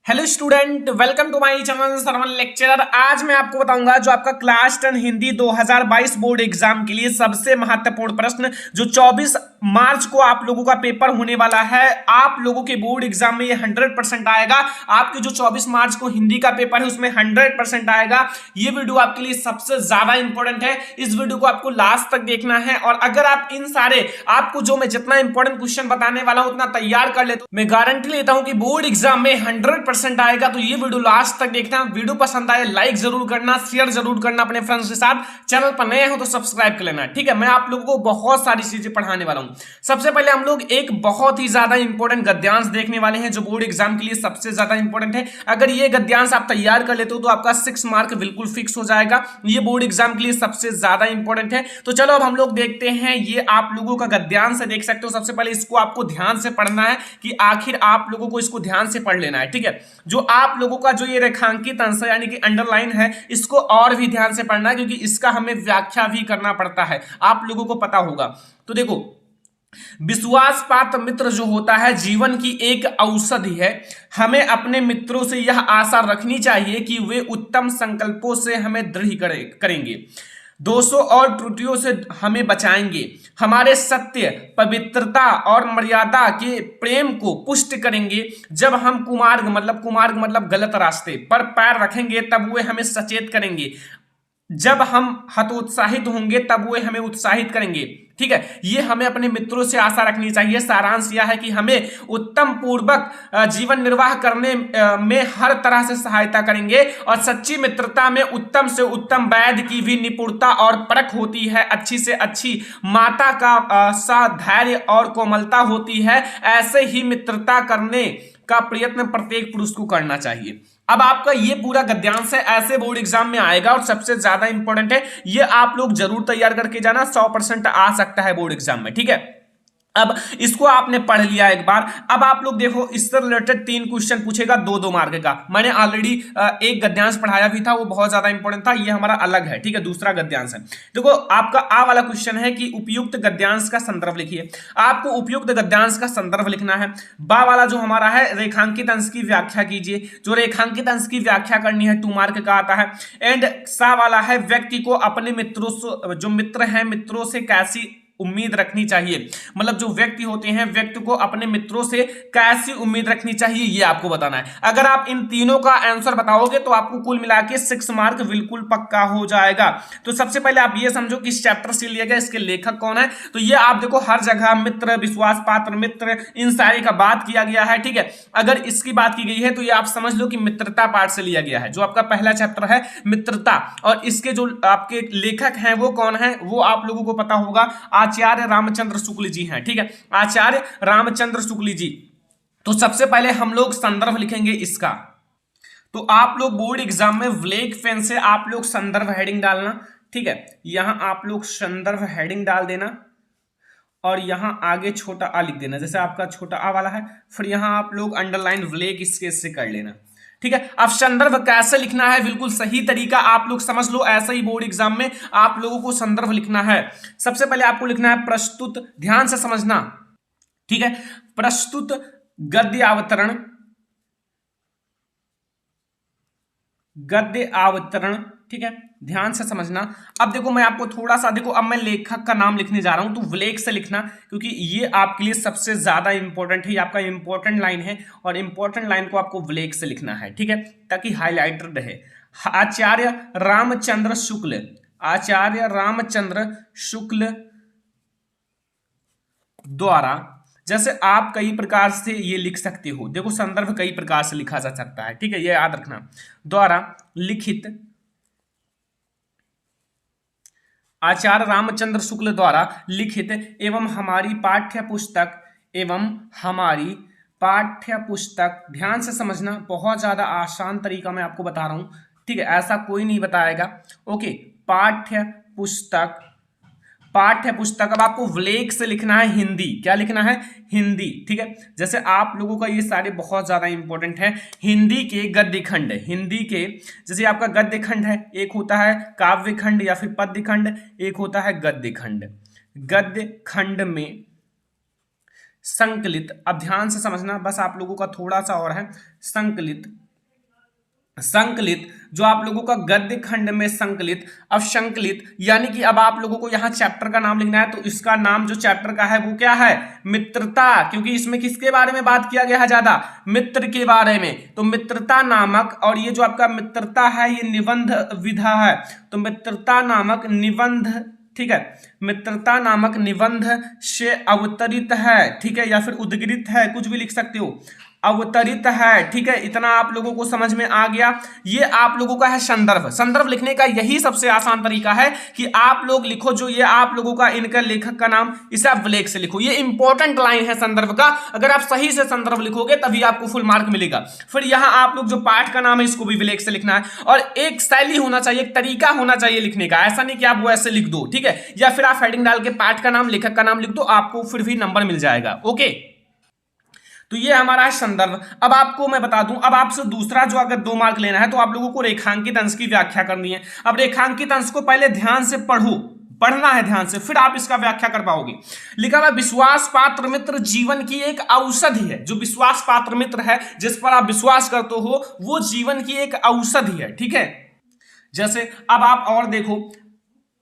Hello student, welcome to my channel Sarwan lecturer. आज मैं आपको बताऊंगा जो आपका क्लास 10 हिंदी 2022 बोर्ड एग्जाम के लिए सबसे महत्वपूर्ण प्रश्न जो 24 मार्च को आप लोगों का पेपर होने वाला है। आप लोगों के बोर्ड एग्जाम में ये 100% आएगा। आपके जो 24 मार्च को हिंदी का पेपर है उसमें 100% आएगा। ये वीडियो आपके लिए सबसे ज्यादा इंपॉर्टेंट है। इस वीडियो को आपको लास्ट तक देखना है और अगर आप इन सारे आपको जो मैं जितना इंपॉर्टेंट क्वेश्चन बताने वाला हूं उतना तैयार कर ले तो मैं गारंटी लेता हूं कि बोर्ड एग्जाम में 100% आएगा। तो ये वीडियो लास्ट तक देखना। वीडियो पसंद आए लाइक जरूर करना, शेयर जरूर करना अपने फ्रेंड्स के साथ। चैनल पर नए हो तो सब्सक्राइब कर लेना, ठीक है। मैं आप लोगों को बहुत सारी चीजें पढ़ाने वाला हूं। सबसे पहले हम लोग एक बहुत ही ज्यादा इंपॉर्टेंट गद्यांश देखने वाले हैं जो बोर्ड एग्जाम के लिए सबसे ज्यादा इंपॉर्टेंट है। अगर ये गद्यांश आप तैयार कर लेते हो तो आपका 6 मार्क बिल्कुल फिक्स हो जाएगा। ये बोर्ड एग्जाम के लिए सबसे ज्यादा इंपॉर्टेंट है। तो चलो अब हम लोग देखते हैं। ये आप लोगों का गद्यांश देख सकते हो। सबसे पहले इसको आपको ध्यान से पढ़ना है कि आखिर आप लोगों को इसको ध्यान से पढ़ लेना है, ठीक है। जो आप लोगों का जो ये रेखांकित अंश है यानी कि अंडरलाइन है, इसको और भी ध्यान से पढ़ना है क्योंकि इसका हमें व्याख्या भी करना पड़ता है, आप लोगों को पता होगा। तो देखो, विश्वास पात्र मित्र जो होता है जीवन की एक औषधि है। हमें अपने मित्रों से यह आशा रखनी चाहिए कि वे उत्तम संकल्पों से हमें दृढ़ करेंगे, दोषों और त्रुटियों से हमें बचाएंगे, हमारे सत्य, पवित्रता और मर्यादा के प्रेम को पुष्ट करेंगे। जब हम कुमार्ग मतलब गलत रास्ते पर पैर रखेंगे तब वे हमें सचेत करेंगे। जब हम हतोत्साहित होंगे तब वे हमें उत्साहित करेंगे, ठीक है। ये हमें अपने मित्रों से आशा रखनी चाहिए। सारांश यह है कि हमें उत्तम पूर्वक जीवन निर्वाह करने में हर तरह से सहायता करेंगे और सच्ची मित्रता में उत्तम से उत्तम वैद्य की भी निपुणता और परख होती है। अच्छी से अच्छी माता का सा धैर्य और कोमलता होती है। ऐसे ही मित्रता करने का प्रयत्न प्रत्येक पुरुष को करना चाहिए। अब आपका ये पूरा गद्यांश है, ऐसे बोर्ड एग्जाम में आएगा और सबसे ज्यादा इंपॉर्टेंट है। ये आप लोग जरूर तैयार करके जाना, 100% आ सकता है बोर्ड एग्जाम में, ठीक है। अब इसको आपने पढ़ लिया एक बार। अब आप लोग देखो, इससे रिलेटेड 3 क्वेश्चन पूछेगा 2-2 मार्क का। मैंने ऑलरेडी एक गद्यांश पढ़ाया भी था, वो बहुत ज्यादा इंपॉर्टेंट था। ये हमारा अलग है, ठीक है, दूसरा गद्यांश है। देखो, आपका आ वाला क्वेश्चन है कि उपयुक्त गद्यांश का संदर्भ लिखिए। आपको उपयुक्त गद्यांश का संदर्भ लिखना है। बा वाला जो हमारा है, रेखांकित अंश की व्याख्या कीजिए। जो रेखांकित अंश की व्याख्या करनी है 2 मार्क का आता है। एंड सा वाला है, व्यक्ति को अपने मित्रों से, जो मित्र हैं, मित्रों से कैसी उम्मीद रखनी चाहिए। मतलब जो व्यक्ति होते हैं, व्यक्ति को अपने मित्रों से कैसी उम्मीद रखनी चाहिए, ये आपको बताना है। अगर आप इन तीनों का आंसर बताओगे तो आपको कुल मिला के 6 मार्क बिल्कुल पक्का हो जाएगा। तो सबसे पहले आप ये समझो कि इस चैप्टर से लिया गया, इसके लेखक कौन है। तो ये आप देखो, हर जगह मित्र, विश्वास पात्र मित्र, इन सारी का बात किया गया है, ठीक है। अगर इसकी बात की गई है तो ये आप समझ लो कि मित्रता पाठ से लिया गया है, जो आपका पहला चैप्टर है मित्रता। और इसके जो आपके लेखक हैं वो कौन है, वो आप लोगों को पता होगा, आचार्य रामचंद्र शुक्ल जी हैं, ठीक है, आचार्य रामचंद्र शुक्ल जी। तो सबसे पहले हम लोग संदर्भ लिखेंगे इसका। तो आप लोग बोर्ड एग्जाम में ब्लैक पेन से आप लोग संदर्भ हेडिंग डालना, ठीक है। यहां आप लोग संदर्भ हेडिंग डाल देना और यहां आगे छोटा आ लिख देना, जैसे आपका छोटा आ वाला है। फिर यहां आप लोग अंडरलाइन ब्लैक स्केच से कर लेना, ठीक है। अब संदर्भ कैसे लिखना है, बिल्कुल सही तरीका आप लोग समझ लो। ऐसा ही बोर्ड एग्जाम में आप लोगों को संदर्भ लिखना है। सबसे पहले आपको लिखना है प्रस्तुत, ध्यान से समझना, ठीक है। प्रस्तुत गद्य अवतरण, गद्य अवतरण, ठीक है, ध्यान से समझना। अब देखो, मैं आपको थोड़ा सा देखो, अब मैं लेखक का नाम लिखने जा रहा हूं तो ब्लैक से लिखना, क्योंकि ये आपके लिए सबसे ज्यादा इंपॉर्टेंट है। ये आपका इंपॉर्टेंट लाइन है और इंपॉर्टेंट लाइन को आपको ब्लैक से लिखना है, ठीक है, ताकि हाईलाइटेड रहे। आचार्य रामचंद्र शुक्ल, आचार्य रामचंद्र शुक्ल द्वारा, जैसे आप कई प्रकार से ये लिख सकते हो। देखो, संदर्भ कई प्रकार से लिखा जा सकता है, ठीक है, ये याद रखना। द्वारा लिखित, आचार्य रामचंद्र शुक्ल द्वारा लिखित एवं हमारी पाठ्य पुस्तक, ध्यान से समझना, बहुत ज्यादा आसान तरीका मैं आपको बता रहा हूं, ठीक है, ऐसा कोई नहीं बताएगा। ओके, पाठ्य पुस्तक। अब आपको ब्लैक से लिखना है हिंदी, क्या लिखना है, हिंदी, ठीक है। जैसे आप लोगों का ये सारे बहुत ज्यादा इंपॉर्टेंट है। हिंदी के गद्य खंड, हिंदी के जैसे आपका गद्य खंड है, एक होता है काव्य खंड या फिर पद्य खंड, एक होता है गद्य खंड। गद्य खंड में संकलित, अब ध्यान से समझना, बस आप लोगों का थोड़ा सा और है। संकलित, संकलित जो आप लोगों का गद्य खंड में संकलित। अब संकलित यानी कि अब आप लोगों को यहां चैप्टर का नाम लिखना है, तो इसका नाम जो चैप्टर का है वो क्या है? मित्रता, क्योंकि इसमें किसके बारे में बात किया गया है? ज्यादा मित्र के बारे में। तो मित्रता नामक, और ये जो आपका मित्रता है ये निबंध विधा है, तो मित्रता नामक निबंध, ठीक है, मित्रता नामक निबंध से अवतरित है, ठीक है, या फिर उद्गृत है, कुछ भी लिख सकते हो, अवतरित है, ठीक है। इतना आप लोगों को समझ में आ गया। ये आप लोगों का है संदर्भ। संदर्भ लिखने का यही सबसे आसान तरीका है कि आप लोग लिखो, जो ये आप लोगों का इनका लेखक का नाम, इसे आप ब्लैक से लिखो। ये इंपॉर्टेंट लाइन है संदर्भ का, अगर आप सही से संदर्भ लिखोगे तभी आपको फुल मार्क मिलेगा। फिर यहां आप लोग जो पाठ का नाम है इसको भी ब्लैक से लिखना है, और एक शैली होना चाहिए, एक तरीका होना चाहिए लिखने का, ऐसा नहीं कि आप वो ऐसे लिख दो, ठीक है, या फिर आप हेडिंग डाल के पाठ का नाम, लेखक का नाम लिख दो, आपको फिर भी नंबर मिल जाएगा। ओके, तो ये हमारा है संदर्भ। अब आपको मैं बता दूं, अब आपसे दूसरा जो अगर 2 मार्क लेना है तो आप लोगों को रेखांकित अंश की व्याख्या करनी है। अब रेखांकित अंश को पहले ध्यान से पढ़ना है ध्यान से, फिर आप इसका व्याख्या कर पाओगे। लिखा हुआ विश्वास पात्र मित्र जीवन की एक औषधि है। जो विश्वास पात्र मित्र है, जिस पर आप विश्वास करते हो, वो जीवन की एक औषधि है, ठीक है। जैसे अब आप और देखो,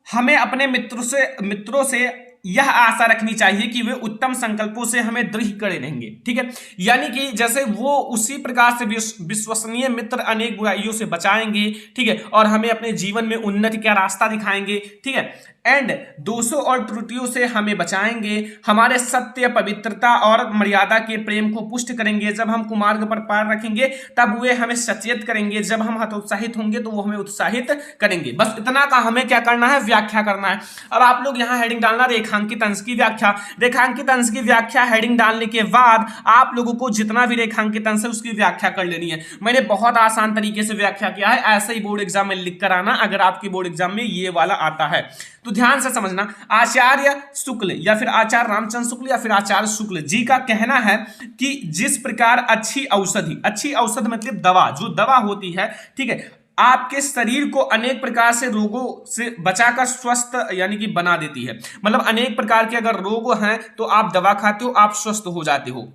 हमें अपने मित्रों से यह आशा रखनी चाहिए कि वे उत्तम संकल्पों से हमें दृढ़ करे रहेंगे, ठीक है। यानी कि जैसे वो उसी प्रकार से विश्वसनीय मित्र अनेक बुराइयों से बचाएंगे, ठीक है, और हमें अपने जीवन में उन्नति का रास्ता दिखाएंगे, ठीक है, एंड दोषों और त्रुटियों से हमें बचाएंगे, हमारे सत्य, पवित्रता और मर्यादा के प्रेम को पुष्ट करेंगे। जब हम कुमार्ग पर पैर रखेंगे तब वे हमें सचेत करेंगे, जब हम हतोत्साहित होंगे तो वो हमें उत्साहित करेंगे। बस इतना का हमें क्या करना है? व्याख्या करना है। अब आप लोग यहाँ हेडिंग डालना रेखांकित अंश की व्याख्या। रेखांकित अंश की व्याख्या हेडिंग डालने के बाद आप लोगों को जितना भी रेखांकित अंश है उसकी व्याख्या कर लेनी है। मैंने बहुत आसान तरीके से व्याख्या किया है, ऐसे ही बोर्ड एग्जाम में लिख कर आना अगर आपकी बोर्ड एग्जाम में ये वाला आता है तो। ध्यान से समझना, आचार्य शुक्ल या फिर आचार्य रामचंद्र शुक्ल या फिर आचार्य शुक्ल जी का कहना है कि जिस प्रकार अच्छी औषधि, अच्छी औषधि मतलब दवा, जो दवा होती है, ठीक है, आपके शरीर को अनेक प्रकार से रोगों से बचाकर स्वस्थ यानी कि बना देती है। मतलब अनेक प्रकार के अगर रोग हैं तो आप दवा खाते हो, आप स्वस्थ हो जाते हो।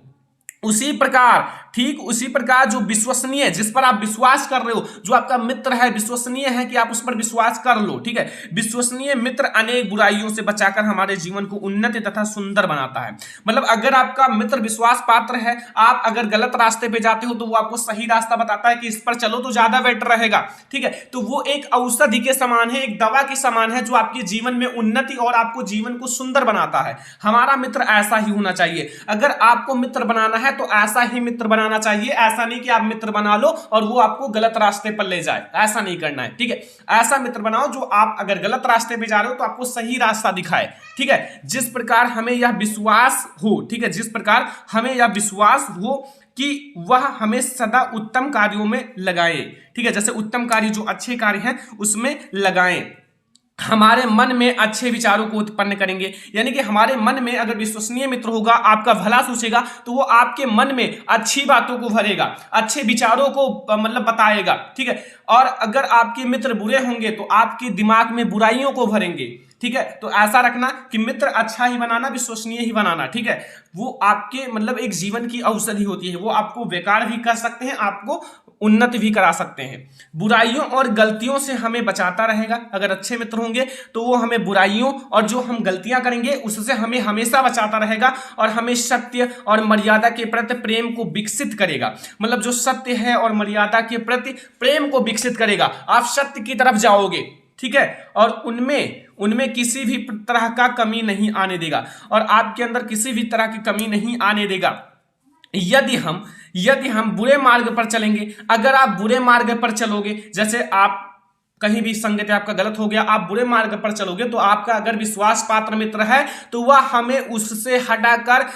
उसी प्रकार, ठीक उसी प्रकार जो विश्वसनीय, जिस पर आप विश्वास कर रहे हो, जो आपका मित्र है, विश्वसनीय है कि आप उस पर विश्वास कर लो, ठीक है, विश्वसनीय मित्र अनेक बुराइयों से बचाकर हमारे जीवन को उन्नत तथा सुंदर बनाता है। मतलब अगर आपका मित्र विश्वास पात्र है, आप अगर गलत रास्ते पे जाते हो तो वो आपको सही रास्ता बताता है कि इस पर चलो तो ज्यादा बेटर रहेगा, ठीक है। तो वो एक औषधि के समान है, एक दवा के समान है, जो आपके जीवन में उन्नति और आपको जीवन को सुंदर बनाता है। हमारा मित्र ऐसा ही होना चाहिए। अगर आपको मित्र बनाना है तो ऐसा ही मित्र बनाना चाहिए। ऐसा नहीं कि आप मित्र बना लो और वो आपको गलत रास्ते पर ले जाए, ऐसा नहीं करना है, ठीक है। ऐसा मित्र बनाओ जो आप अगर गलत रास्ते पे जा रहे हो तो आपको सही रास्ता दिखाए, ठीक है। जिस प्रकार हमें यह विश्वास हो, ठीक है, जिस प्रकार हमें यह विश्वास हो कि वह हमें सदा उत्तम कार्यों में लगाए, ठीक है, जैसे उत्तम कार्य जो अच्छे कार्य हैं उसमें लगाएं, हमारे मन में अच्छे विचारों को उत्पन्न करेंगे। यानी कि हमारे मन में अगर विश्वसनीय मित्र होगा, आपका भला सोचेगा, तो वो आपके मन में अच्छी बातों को भरेगा, अच्छे विचारों को मतलब बताएगा, ठीक है। और अगर आपके मित्र बुरे होंगे तो आपके दिमाग में बुराइयों को भरेंगे, ठीक है। तो ऐसा रखना कि मित्र अच्छा ही बनाना, विश्वसनीय ही बनाना, ठीक है। वो आपके मतलब एक जीवन की औषधि होती है, वो आपको बेकार भी कर सकते हैं, आपको उन्नति भी करा सकते हैं। बुराइयों और गलतियों से हमें बचाता रहेगा। अगर अच्छे मित्र होंगे तो वो हमें बुराइयों और जो हम गलतियां करेंगे उससे हमें हमेशा बचाता रहेगा, और हमें सत्य और मर्यादा के प्रति प्रेम को विकसित करेगा। मतलब जो सत्य है और मर्यादा के प्रति प्रेम को विकसित करेगा, आप सत्य की तरफ जाओगे, ठीक है, और उनमें किसी भी तरह का कमी नहीं आने देगा, और आपके अंदर किसी भी तरह की कमी नहीं आने देगा। यदि हम बुरे मार्ग पर चलेंगे, अगर आप बुरे मार्ग पर चलोगे, जैसे आप कहीं भी संगत आपका गलत हो गया, आप बुरे मार्ग पर चलोगे, तो आपका अगर विश्वास पात्र मित्र है तो वह हमें उससे हटाकर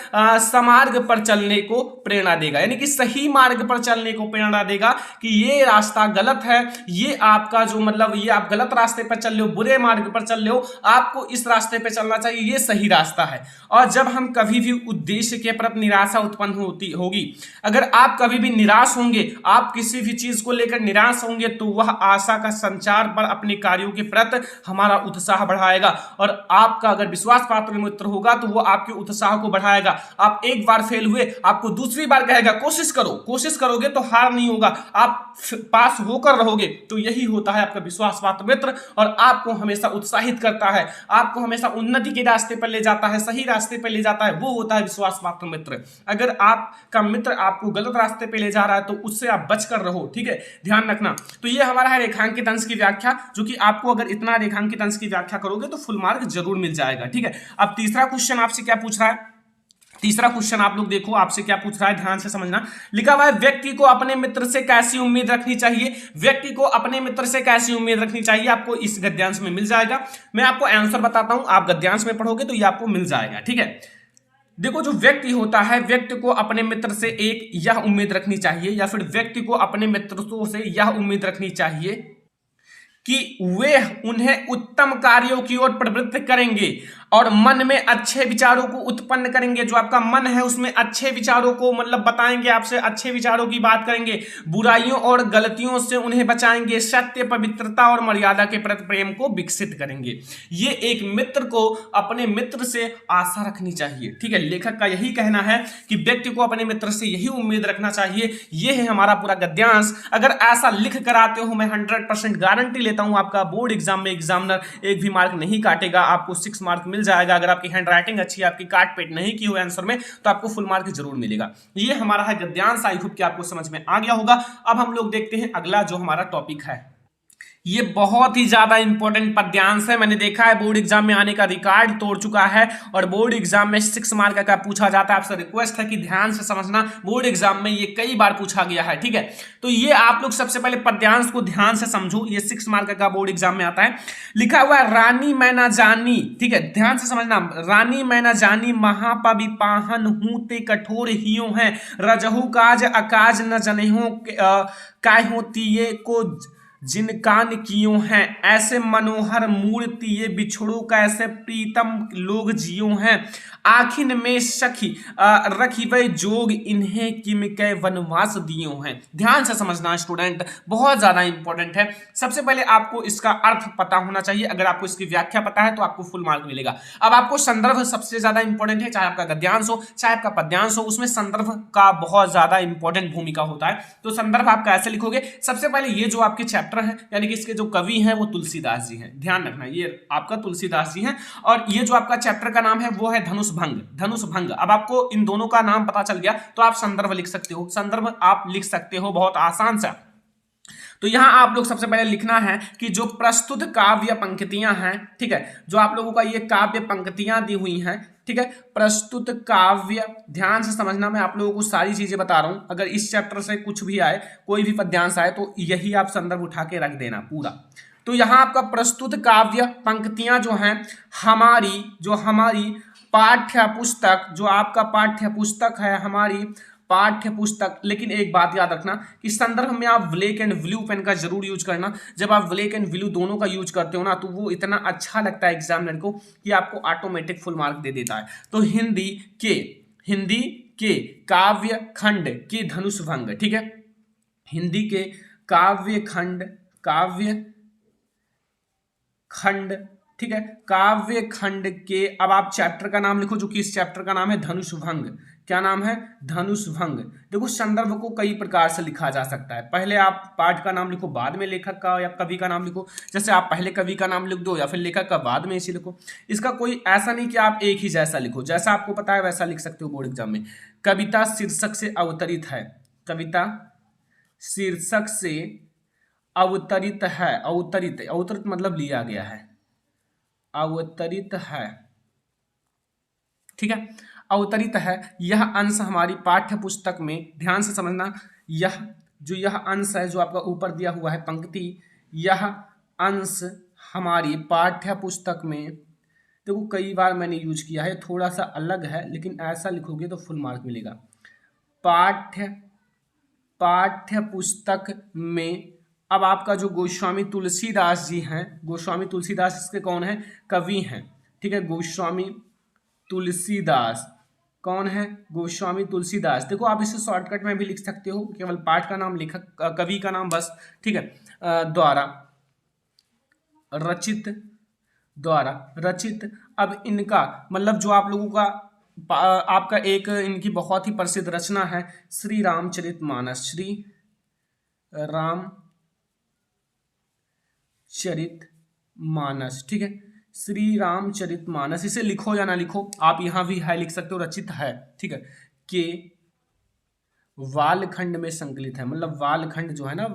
समार्ग पर चलने को प्रेरणा देगा, यानी कि सही मार्ग पर चलने को प्रेरणा देगा कि ये रास्ता गलत है, ये आपका जो मतलब ये आप गलत रास्ते पर चल रहे हो, बुरे मार्ग पर चल रहे हो, आपको इस रास्ते पर चलना चाहिए, ये सही रास्ता है। और जब हम कभी भी उद्देश्य के प्रति निराशा उत्पन्न होगी, अगर आप कभी भी निराश होंगे, आप किसी भी चीज को लेकर निराश होंगे, तो वह आशा का संचार आधार पर अपने कार्यों के प्रति हमारा उत्साह बढ़ाएगा। और आपका अगर विश्वास पात्र मित्र होगा तो वो आपके उत्साह को बढ़ाएगा। आप एक बार फेल हुए, आपको दूसरी बार कहेगा कोशिश करो, कोशिश करोगे तो हार नहीं होगा, आप पास होकर रहोगे। तो यही होता है आपका विश्वास पात्र मित्र, और आपको हमेशा उत्साहित करता है, आपको हमेशा उन्नति के रास्ते पर ले जाता है, सही रास्ते पर ले जाता है, वो होता है विश्वास पात्र मित्र। अगर आपका मित्र आपको गलत रास्ते पे ले जा रहा है तो उससे आप बचकर रहो, ठीक है, ध्यान रखना। तो ये हमारा है रेखांकित अंश की व्याख्या, जो कि आपको अगर इतना रेखांकित अंश की व्याख्या करोगे तो फुल मार्क जरूर मिल जाएगा, ठीक है। अब तीसरा क्वेश्चन आपसे क्या पूछ रहा है, तीसरा क्वेश्चन आप लोग देखो आपसे क्या पूछ रहा है, ध्यान से समझना। लिखा हुआ है व्यक्ति को अपने मित्र से कैसी उम्मीद रखनी चाहिए, व्यक्ति को अपने मित्र से कैसी उम्मीद रखनी चाहिए, आपको इस गद्यांश में मिल जाएगा। मैं आपको आंसर बताता हूं, आप गद्यांश में पढ़ोगे तो ये आपको मिल जाएगा, ठीक है। देखो जो व्यक्ति होता है, व्यक्ति को अपने मित्र से एक यह उम्मीद रखनी चाहिए, या फिर व्यक्ति को अपने मित्रों से यह उम्मीद रखनी चाहिए कि वे उन्हें उत्तम कार्यों की ओर प्रवृत्त करेंगे और मन में अच्छे विचारों को उत्पन्न करेंगे। जो आपका मन है उसमें अच्छे विचारों को मतलब बताएंगे, आपसे अच्छे विचारों की बात करेंगे, बुराइयों और गलतियों से उन्हें बचाएंगे, सत्य, पवित्रता और मर्यादा के प्रति प्रेम को विकसित करेंगे। ये एक मित्र को अपने मित्र से आशा रखनी चाहिए, ठीक है। लेखक का यही कहना है कि व्यक्ति को अपने मित्र से यही उम्मीद रखना चाहिए। ये है हमारा पूरा गद्यांश। अगर ऐसा लिख कर आते हो, मैं 100% गारंटी लेता हूं आपका बोर्ड एग्जाम में एग्जामिनर एक भी मार्क नहीं काटेगा, आपको 6 मार्क मिल जाएगा। अगर आपकी हैंड राइटिंग अच्छी है, आपकी काट पेट नहीं की हुई आंसर में, तो आपको फुल मार्क जरूर मिलेगा। ये हमारा है गद्यांश। आई होप कि आपको समझ में आ गया होगा। अब हम लोग देखते हैं अगला जो हमारा टॉपिक है। ये बहुत ही ज्यादा इंपॉर्टेंट पद्यांश है। मैंने देखा है बोर्ड एग्जाम में आने का रिकॉर्ड तोड़ चुका है, और बोर्ड एग्जाम में 6 मार्क का पूछा जाता है। आपसे रिक्वेस्ट है कि ध्यान से समझना, बोर्ड एग्जाम में ये कई बार पूछा गया है, ठीक है। तो ये आप लोग सबसे पहले पद्यांश को ध्यान से समझो, ये 6 मार्क का बोर्ड एग्जाम में आता है। लिखा हुआ है रानी मैं ना जानी, ठीक है, ध्यान से समझना। रानी मैं ना जानी महापवि पाहन हूं ते कठोर हियो है, रजहु काज अकाज न जनेहो काय होती ये को जिनकान कियो हैं, ऐसे मनोहर मूर्ति ये बिछड़ो कैसे प्रीतम लोग जियो हैं, आखिन में सखी रखी वह जोग इन्हें किम के वनवास दियो हैं। ध्यान से समझना स्टूडेंट, बहुत ज्यादा इंपॉर्टेंट है। सबसे पहले आपको इसका अर्थ पता होना चाहिए। अगर आपको इसकी व्याख्या पता है तो आपको फुल मार्क मिलेगा। अब आपको संदर्भ सबसे ज्यादा इंपॉर्टेंट है, चाहे आपका गद्यांश हो चाहे आपका पद्यांश हो, उसमें संदर्भ का बहुत ज्यादा इंपॉर्टेंट भूमिका होता है। तो संदर्भ आप कैसे लिखोगे, सबसे पहले ये जो आपके चैप्टर है, यानी कि इसके जो कवि हैं वो तुलसीदास जी हैं। ध्यान रखना ये आपका तुलसीदास जी हैं, और ये जो आपका चैप्टर का नाम है वो है धनुष भंग, धनुष भंग। अब आपको इन दोनों का नाम पता चल गया तो आप संदर्भ लिख सकते हो, संदर्भ आप लिख सकते हो बहुत आसान सा। तो यहां आप लोग सबसे पहले लिखना है कि जो प्रस्तुत काव्य पंक्तियां हैं, ठीक है, जो आप लोगों का ये काव्य पंक्तियां दी हुई हैं, ठीक है, प्रस्तुत काव्य, ध्यान से समझना, मैं आप लोगों को सारी चीजें बता रहा हूं। अगर इस चैप्टर से कुछ भी आए, कोई भी पद्यांश आए, तो यही आप संदर्भ उठा के रख देना पूरा। तो यहां आपका प्रस्तुत काव्य पंक्तियां जो हैं, हमारी पाठ्य पुस्तक, जो आपका पाठ्य पुस्तक है, हमारी पाठ्य पुस्तक। लेकिन एक बात याद रखना कि संदर्भ में आप ब्लैक एंड ब्लू पेन का जरूर यूज करना। जब आप ब्लैक एंड ब्लू दोनों का यूज करते हो ना, तो वो इतना अच्छा लगता है एग्जामिनर को कि आपको ऑटोमेटिक फुल मार्क दे देता है। तो हिंदी के काव्य खंड के धनुष भंग, ठीक है, हिंदी के काव्य खंड, ठीक है, काव्य खंड के। अब आप चैप्टर का नाम लिखो, जो कि इस चैप्टर का नाम है धनुष भंग। क्या नाम है, धनुष भंग। देखो संदर्भ को कई प्रकार से लिखा जा सकता है। पहले आप पाठ का नाम लिखो, बाद में लेखक का या कवि का नाम लिखो। जैसे आप पहले कवि का नाम लिख दो या फिर लेखक का बाद में इसे लिखो। इसका कोई ऐसा नहीं कि आप एक ही जैसा लिखो, जैसा आपको पता है वैसा लिख सकते हो बोर्ड एग्जाम में। कविता शीर्षक से अवतरित है, कविता शीर्षक से अवतरित है, अवतरित मतलब लिया गया है, अवतरित है, ठीक है, अवतरित है। यह अंश हमारी पाठ्य पुस्तक में, ध्यान से समझना, यह अंश है जो आपका ऊपर दिया हुआ है पंक्ति, यह अंश हमारी पाठ्य पुस्तक में, देखो कई बार मैंने यूज किया है, थोड़ा सा अलग है, लेकिन ऐसा लिखोगे तो फुल मार्क मिलेगा। पाठ्य पुस्तक में। अब आपका जो गोस्वामी तुलसीदास जी हैं, गोस्वामी तुलसीदास इसके कौन है, कवि हैं, ठीक है, गोस्वामी तुलसीदास कौन है, गोस्वामी तुलसीदास। देखो आप इसे शॉर्टकट में भी लिख सकते हो, केवल पाठ का नाम, लेखक कवि का नाम बस, ठीक है, द्वारा रचित द्वारा रचित। अब इनका मतलब जो आप लोगों का आपका एक इनकी बहुत ही प्रसिद्ध रचना है श्री रामचरितमानस, श्री रामचरितमानस, ठीक है, श्री रामचरितमानस। इसे लिखो या ना लिखो, आप यहां भी है लिख सकते हो, रचित है, ठीक है, के वालखंड में संकलित है। मतलब वालखंड जो है ना,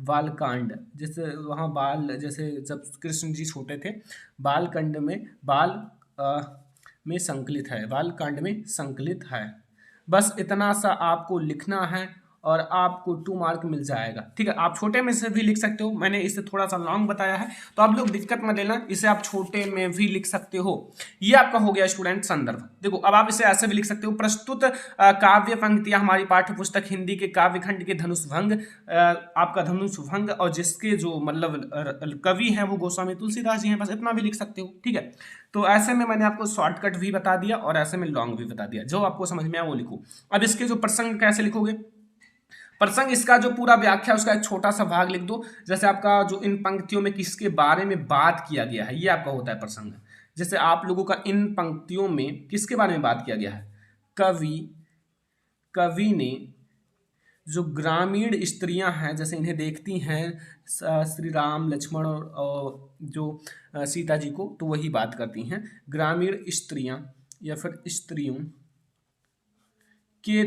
बालकांड, जैसे वहाँ बाल, जैसे जब कृष्ण जी छोटे थे, बालकांड में में संकलित है, बालकांड में संकलित है। बस इतना सा आपको लिखना है और आपको 2 मार्क मिल जाएगा, ठीक है। आप छोटे में से भी लिख सकते हो, मैंने इसे थोड़ा सा लॉन्ग बताया है तो आप लोग दिक्कत मत लेना, इसे आप छोटे में भी लिख सकते हो। ये आपका हो गया स्टूडेंट संदर्भ। देखो अब आप इसे ऐसे भी लिख सकते हो, प्रस्तुत काव्य पंक्तियां हमारी पाठ्य पुस्तक हिंदी के काव्यखंड के धनुषभंग, आपका धनुषभंग, और जिसके जो मतलब कवि हैं वो गोस्वामी तुलसीदास जी हैं, बस इतना भी लिख सकते हो, ठीक है। तो ऐसे में मैंने आपको शॉर्टकट भी बता दिया और ऐसे में लॉन्ग भी बता दिया, जो आपको समझ में आया वो लिखो। अब इसके जो प्रसंग कैसे लिखोगे, प्रसंग इसका जो पूरा व्याख्या उसका एक छोटा सा भाग लिख दो। जैसे आपका जो इन पंक्तियों में किसके बारे में बात किया गया है, ये आपका होता है प्रसंग। जैसे आप लोगों का इन पंक्तियों में किसके बारे में बात किया गया है, कवि ने जो ग्रामीण स्त्रियां हैं, जैसे इन्हें देखती हैं श्री राम लक्ष्मण और जो सीता जी को, तो वही बात करती हैं। ग्रामीण स्त्रियां या फिर स्त्रियों के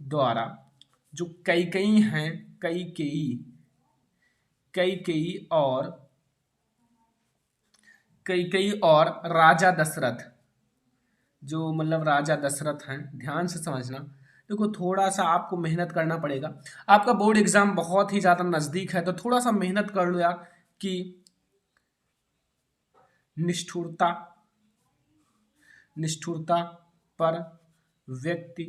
द्वारा जो कैकेयी हैं, कैकेयी और राजा दशरथ, जो मतलब राजा दशरथ हैं, ध्यान से समझना। देखो थोड़ा सा आपको मेहनत करना पड़ेगा, आपका बोर्ड एग्जाम बहुत ही ज़्यादा नज़दीक है, तो थोड़ा सा मेहनत कर लो यार कि निष्ठुरता पर व्यक्ति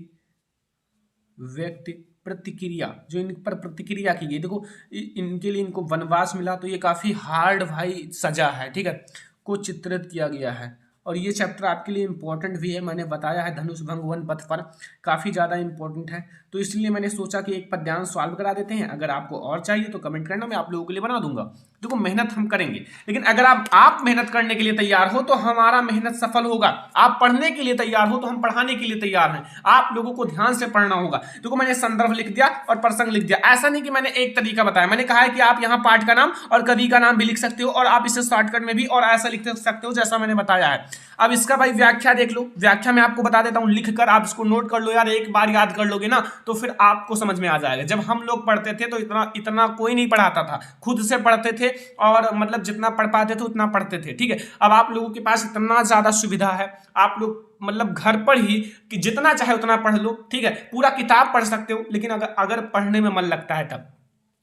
प्रतिक्रिया, जो इन पर प्रतिक्रिया की गई। देखो इनके लिए इनको वनवास मिला तो ये काफ़ी हार्ड भाई सजा है, ठीक है, को चित्रित किया गया है। और ये चैप्टर आपके लिए इंपॉर्टेंट भी है, मैंने बताया है धनुषभंग वन पथ पर काफ़ी ज़्यादा इंपॉर्टेंट है, तो इसलिए मैंने सोचा कि एक पद्यांश सॉल्व करा देते हैं। अगर आपको और चाहिए तो कमेंट करना, मैं आप लोगों के लिए बना दूंगा। देखो मेहनत हम करेंगे, लेकिन अगर आप मेहनत करने के लिए तैयार हो तो हमारा मेहनत सफल होगा। आप पढ़ने के लिए तैयार हो तो हम पढ़ाने के लिए तैयार हैं। आप लोगों को ध्यान से पढ़ना होगा। देखो मैंने संदर्भ लिख दिया और प्रसंग लिख दिया, ऐसा नहीं कि मैंने एक तरीका बताया, मैंने कहा है कि आप यहाँ पाठ का नाम और कवि का नाम भी लिख सकते हो, और आप इसे शॉर्टकट में भी और ऐसा लिख सकते हो जैसा मैंने बताया है। अब इसका भाई व्याख्या देख लो, व्याख्या में आपको बता देता हूं, लिखकर आप इसको नोट कर लो यार, एक बार याद कर लोगे ना तो फिर आपको समझ में आ जाएगा। जब हम लोग पढ़ते थे तो इतना कोई नहीं पढ़ाता था, खुद से पढ़ते थे और मतलब जितना पढ़ पाते थे उतना पढ़ते थे, ठीक है। अब आप लोगों के पास इतना ज्यादा सुविधा है, आप लोग मतलब घर पर ही कि जितना चाहे उतना पढ़ लो, ठीक है, पूरा किताब पढ़ सकते हो, लेकिन अगर पढ़ने में मन लगता है तब।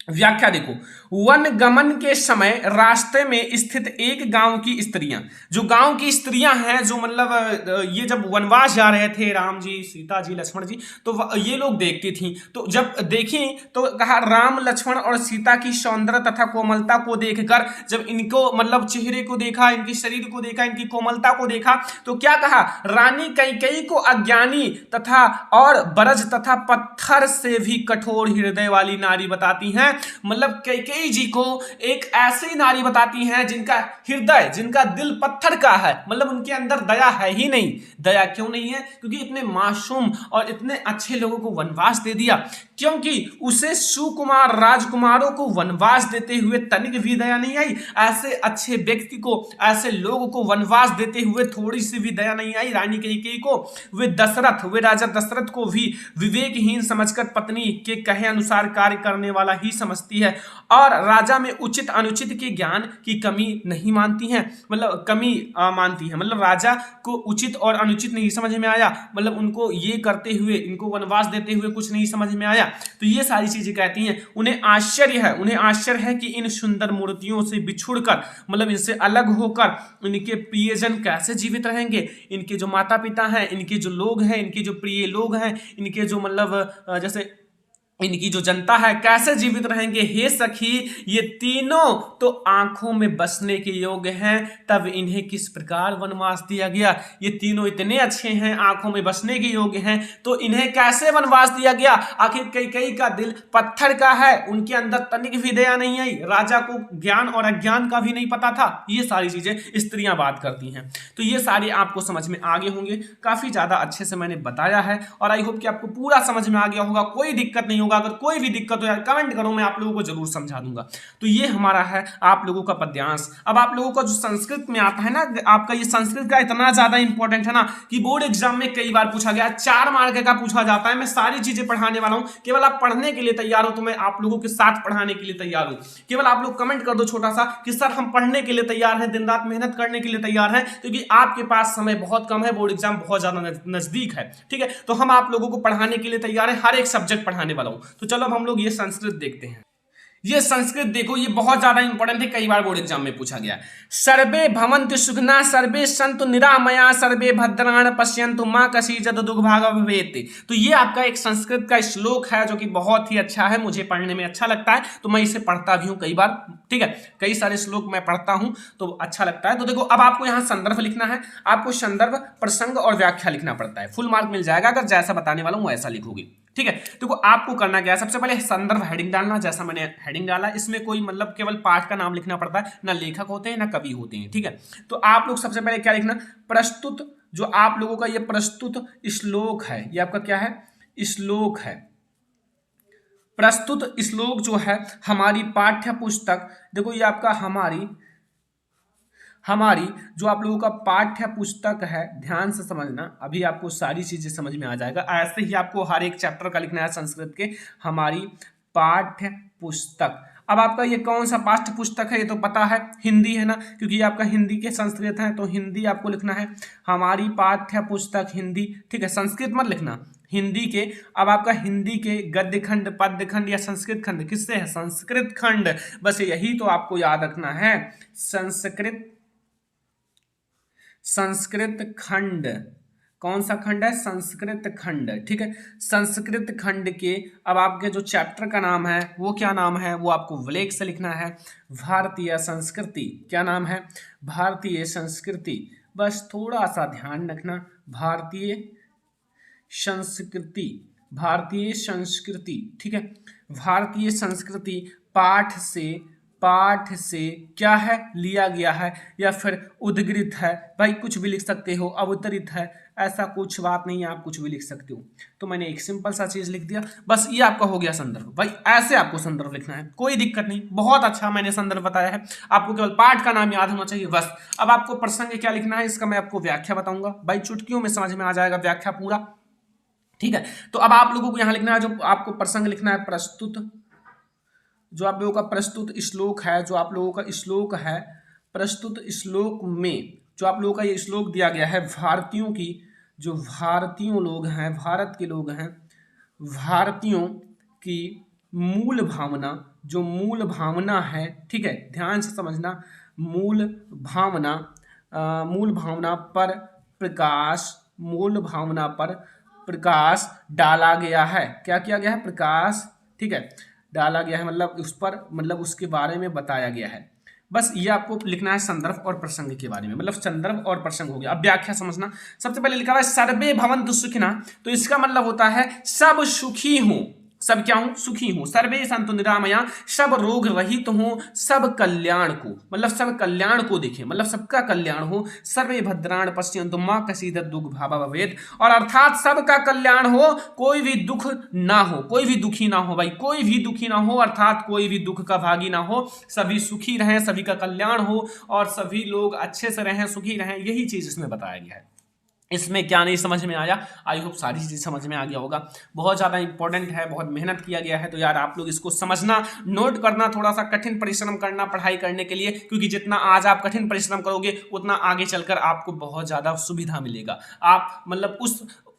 व्याख्या देखो, वन गमन के समय रास्ते में स्थित एक गांव की स्त्रियां, जो गांव की स्त्रियां हैं, जो मतलब ये जब वनवास जा रहे थे राम जी, सीता जी, लक्ष्मण जी, तो ये लोग देखती थी। तो जब देखी तो कहा राम लक्ष्मण और सीता की सौंदर्य तथा कोमलता को देखकर, जब इनको मतलब चेहरे को देखा, इनके शरीर को देखा, इनकी कोमलता को देखा, तो क्या कहा, रानी कैकेयी को अज्ञानी तथा और बरज तथा पत्थर से भी कठोर हृदय वाली नारी बताती हैं। मतलब कैकेयी जी को एक ऐसी नारी बताती हैं जिनका हृदय, जिनका दिल पत्थर का है, मतलब उनके अंदर दया है ही नहीं। दया क्यों नहीं है? क्योंकि इतने मासूम और इतने अच्छे लोगों को वनवास दे दिया, क्योंकि उसे सुकुमार राजकुमारों को वनवास देते हुए तनिक भी दया नहीं आई। ऐसे अच्छे व्यक्ति को, ऐसे लोगों को वनवास देते हुए थोड़ी सी भी दया नहीं आई रानी कैकेयी को। वे राजा दशरथ को भी विवेकहीन समझकर पत्नी के कहे अनुसार कार्य करने वाला ही समझती है, और राजा में उचित अनुचित के ज्ञान की कमी नहीं मानती हैं, मतलब कमी मानती है। मतलब राजा को उचित और अनुचित नहीं समझ में आया, मतलब उनको ये करते हुए, इनको वनवास देते हुए कुछ नहीं समझ में आया, तो ये सारी चीजें कहती हैं। उन्हें आश्चर्य है कि इन सुंदर मूर्तियों से बिछुड़कर, मतलब इनसे अलग होकर इनके प्रियजन कैसे जीवित रहेंगे। इनके जो माता पिता हैं, इनके जो लोग हैं, इनके जो प्रिय लोग हैं, इनके जो मतलब जैसे इनकी जो जनता है कैसे जीवित रहेंगे हे सखी, ये तीनों तो आंखों में बसने के योग्य हैं, तब इन्हें किस प्रकार वनवास दिया गया। ये तीनों इतने अच्छे हैं, आंखों में बसने के योग्य हैं, तो इन्हें कैसे वनवास दिया गया। आखिर कैकेयी का दिल पत्थर का है, उनके अंदर तनिक भी दया नहीं आई, राजा को ज्ञान और अज्ञान का भी नहीं पता था। ये सारी चीजें स्त्रियां बात करती हैं, तो ये सारे आपको समझ में आ गए होंगे। काफी ज्यादा अच्छे से मैंने बताया है और आई होप कि आपको पूरा समझ में आ गया होगा, कोई दिक्कत नहीं होगा। अगर कोई भी दिक्कत हो यार कमेंट करो, मैं आप लोगों को जरूर समझा दूंगा। तो ये हमारा है आप लोगों का पद्यांश। अब आप लोगों का जो संस्कृत में आता है ना, आपका ये संस्कृत का इतना ज्यादा इंपॉर्टेंट है ना कि बोर्ड एग्जाम में कई बार पूछा गया, 4 मार्क का पूछा जाता है। मैं सारी चीजें पढ़ाने वाला हूं, केवल आप पढ़ने के लिए तैयार हो तो मैं आप लोगों के साथ पढ़ाने के लिए तैयार हूं। केवल आप लोग कमेंट कर दो छोटा सा कि सर हम पढ़ने के लिए तैयार हैं, दिन रात मेहनत करने के लिए तैयार हैं, क्योंकि आपके पास समय बहुत कम है, बोर्ड एग्जाम बहुत ज्यादा नजदीक है। ठीक है, तो हम आप लोगों को पढ़ाने के लिए तैयार है, हर एक सब्जेक्ट पढ़ाने वाला हूं। तो चलो अब हम लोग ये संस्कृत देखते हैं। ये संस्कृत देखो, ये बहुत ज्यादा इंपॉर्टेंट है, कई बार बोर्ड एग्जाम में पूछा गया। सर्वे भवन्तु सुखिनः सर्वे सन्तु निरामया सर्वे भद्राणि पश्यन्तु मा कश्चित् दुर्भाग्यः भवेत्। तो ये आपका एक संस्कृत का श्लोक है जो कि बहुत ही अच्छा है, मुझे पढ़ने में अच्छा लगता है, तो मैं इसे पढ़ता भी हूँ कई बार। ठीक है, कई सारे श्लोक मैं पढ़ता हूँ तो अच्छा लगता है। तो देखो अब आपको यहाँ संदर्भ लिखना है, आपको संदर्भ, प्रसंग और व्याख्या लिखना पड़ता है। फुल मार्क मिल जाएगा अगर जैसा बताने वाला हूँ वैसा लिखोगे। ठीक है, देखो आपको करना क्या है, सबसे पहले संदर्भ हेडिंग डालना, जैसा मैंने हेडिंग डाला। इसमें कोई मतलब केवल पाठ का नाम लिखना पड़ता है, ना लेखक होते हैं ना कवि होते हैं। ठीक है, तो आप लोग सबसे पहले क्या लिखना, प्रस्तुत, जो आप लोगों का ये प्रस्तुत श्लोक है, ये आपका क्या है, श्लोक है। प्रस्तुत श्लोक जो है हमारी पाठ्य पुस्तक, देखो ये आपका हमारी जो आप लोगों का पाठ्य पुस्तक है, ध्यान से समझना, अभी आपको सारी चीजें समझ में आ जाएगा। ऐसे ही आपको हर एक चैप्टर का लिखना है संस्कृत के, हमारी पाठ्य पुस्तक। अब आपका ये कौन सा पाठ्य पुस्तक है, ये तो पता है हिंदी है ना, क्योंकि ये आपका हिंदी के संस्कृत है, तो हिंदी आपको लिखना है, हमारी पाठ्य पुस्तक हिंदी। ठीक है, संस्कृत मत लिखना, हिंदी के। अब आपका हिंदी के गद्य खंड, पद्य खंड या संस्कृत खंड किससे है, संस्कृत खंड। बस यही तो आपको याद रखना है, संस्कृत खंड। कौन सा खंड है, संस्कृत खंड। ठीक है, संस्कृत खंड के अब आपके जो चैप्टर का नाम है वो क्या नाम है, वो आपको ब्लैक से लिखना है, भारतीय संस्कृति। क्या नाम है, भारतीय संस्कृति। बस थोड़ा सा ध्यान रखना, भारतीय संस्कृति, भारतीय संस्कृति। ठीक है, भारतीय संस्कृति पाठ से क्या है, लिया गया है या फिर उद्गृत है, भाई कुछ भी लिख सकते हो, अवतरित है, ऐसा कुछ बात नहीं है, आप कुछ भी लिख सकते हो। तो मैंने एक सिंपल सा चीज लिख दिया, बस ये आपका हो गया संदर्भ। भाई ऐसे आपको संदर्भ लिखना है, कोई दिक्कत नहीं, बहुत अच्छा मैंने संदर्भ बताया है, आपको केवल पाठ का नाम याद होना चाहिए बस। अब आपको प्रसंग क्या लिखना है, इसका मैं आपको व्याख्या बताऊंगा, भाई चुटकियों में समझ में आ जाएगा व्याख्या पूरा। ठीक है, तो अब आप लोगों को यहाँ लिखना है, जो आपको प्रसंग लिखना है, प्रस्तुत, जो आप लोगों का प्रस्तुत श्लोक है, जो आप लोगों का श्लोक है, प्रस्तुत श्लोक में जो आप लोगों का ये श्लोक दिया गया है, भारतीयों की, जो भारतीयों लोग हैं, भारत के लोग हैं, भारतीयों की मूल भावना, जो मूल भावना है। ठीक है, ध्यान से समझना, मूल भावना पर प्रकाश, मूल भावना पर प्रकाश डाला गया है। क्या किया गया है, प्रकाश, ठीक है, डाला गया है, मतलब उस पर, मतलब उसके बारे में बताया गया है। बस ये आपको लिखना है संदर्भ और प्रसंग के बारे में, मतलब संदर्भ और प्रसंग हो गया। अब व्याख्या समझना, सबसे पहले लिखा हुआ है सर्वे भवन्तु सुखिनः, तो इसका मतलब होता है सब सुखी हूं, सब क्या हूं, सुखी हूं। सर्वे सन्तु निरामया, सब रोग रहित हो, सब कल्याण को, मतलब सब कल्याण को देखें, मतलब सबका कल्याण हो। सर्वे भद्राणि पश्यन्तु मा कश्चित् दुर्भाग्यः भवेत्, और अर्थात सबका कल्याण हो, कोई भी दुख ना हो, कोई भी दुखी ना हो, भाई कोई भी दुखी ना हो, अर्थात कोई भी दुख का भागी ना हो, सभी सुखी रहें, सभी का कल्याण हो और सभी लोग अच्छे से रहें, सुखी रहें, यही चीज इसमें बताया गया है। इसमें क्या नहीं समझ में आया, आई होप सारी चीज़ें समझ में आ गया होगा। बहुत ज़्यादा इंपॉर्टेंट है, बहुत मेहनत किया गया है, तो यार आप लोग इसको समझना, नोट करना, थोड़ा सा कठिन परिश्रम करना पढ़ाई करने के लिए, क्योंकि जितना आज आप कठिन परिश्रम करोगे उतना आगे चलकर आपको बहुत ज़्यादा सुविधा मिलेगा। आप मतलब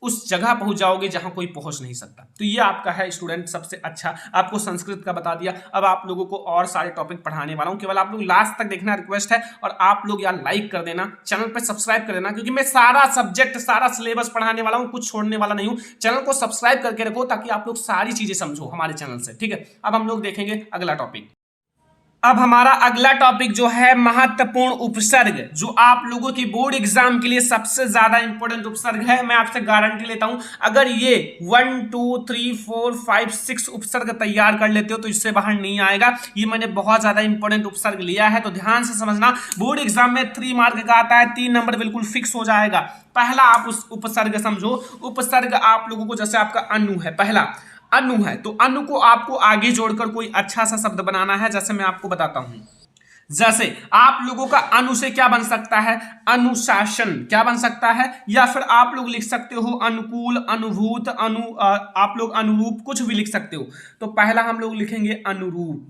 उस जगह पहुंच जाओगे जहां कोई पहुंच नहीं सकता। तो ये आपका है स्टूडेंट सबसे अच्छा। आपको संस्कृत का बता दिया, अब आप लोगों को और सारे टॉपिक पढ़ाने वाला हूं, केवल आप लोग लास्ट तक देखना रिक्वेस्ट है। और आप लोग यार लाइक कर देना, चैनल पे सब्सक्राइब कर देना, क्योंकि मैं सारा सब्जेक्ट सारा सिलेबस पढ़ाने वाला हूं, कुछ छोड़ने वाला नहीं हूं। चैनल को सब्सक्राइब करके रखो ताकि आप लोग सारी चीजें समझो हमारे चैनल से, ठीक है। अब हम लोग देखेंगे अगला टॉपिक। अब हमारा अगला टॉपिक जो है महत्वपूर्ण उपसर्ग, जो आप लोगों की बोर्ड एग्जाम के लिए सबसे ज्यादा इंपॉर्टेंट उपसर्ग है। मैं आपसे गारंटी लेता हूं, अगर ये 1 2 3 4 5 6 उपसर्ग तैयार कर लेते हो तो इससे बाहर नहीं आएगा। ये मैंने बहुत ज्यादा इंपॉर्टेंट उपसर्ग लिया है, तो ध्यान से समझना। बोर्ड एग्जाम में 3 मार्क का आता है, 3 नंबर बिल्कुल फिक्स हो जाएगा। पहला आप उस उपसर्ग समझो। उपसर्ग आप लोगों को, जैसे आपका अनु है, पहला अनु है, तो अनु को आपको आगे जोड़कर कोई अच्छा सा शब्द बनाना है। जैसे मैं आपको बताता हूं, जैसे आप लोगों का अनु से क्या बन सकता है, अनुशासन क्या बन सकता है, या फिर आप लोग लिख सकते हो अनुकूल, अनुभूत, आप लोग अनुरूप, कुछ भी लिख सकते हो। तो पहला हम लोग लिखेंगे अनुरूप।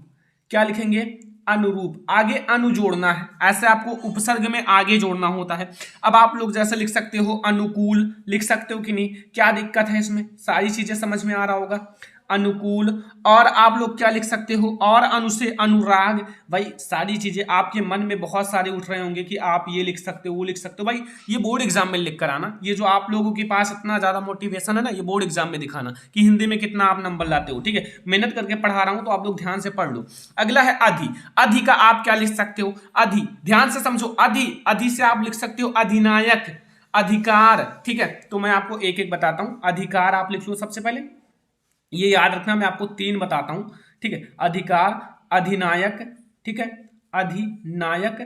क्या लिखेंगे, अनुरूप। आगे अनु जोड़ना है, ऐसे आपको उपसर्ग में आगे जोड़ना होता है। अब आप लोग जैसे लिख सकते हो अनुकूल, लिख सकते हो कि नहीं, क्या दिक्कत है इसमें, सारी चीजें समझ में आ रहा होगा, अनुकूल। और आप लोग क्या लिख सकते हो, और अनु से अनुराग। भाई सारी चीजें आपके मन में बहुत सारे उठ रहे होंगे कि आप ये लिख सकते हो, वो लिख सकते हो। भाई ये बोर्ड एग्जाम में लिख कर आना, ये जो आप लोगों के पास इतना ज्यादा मोटिवेशन है ना, ये बोर्ड एग्जाम में दिखाना कि हिंदी में कितना आप नंबर लाते हो, ठीक है। मेहनत करके पढ़ा रहा हूं तो आप लोग ध्यान से पढ़ लो। अगला है अधि। अधि का आप क्या लिख सकते हो, अधि, ध्यान से समझो। अधि, अधि से आप लिख सकते हो अधिनायक, अधिकार, ठीक है। तो मैं आपको एक एक बताता हूं। अधिकार आप लिख लो सबसे पहले, ये याद रखना, मैं आपको 3 बताता हूं, ठीक है। अधिकार, अधिनायक, ठीक है, अधिनायक।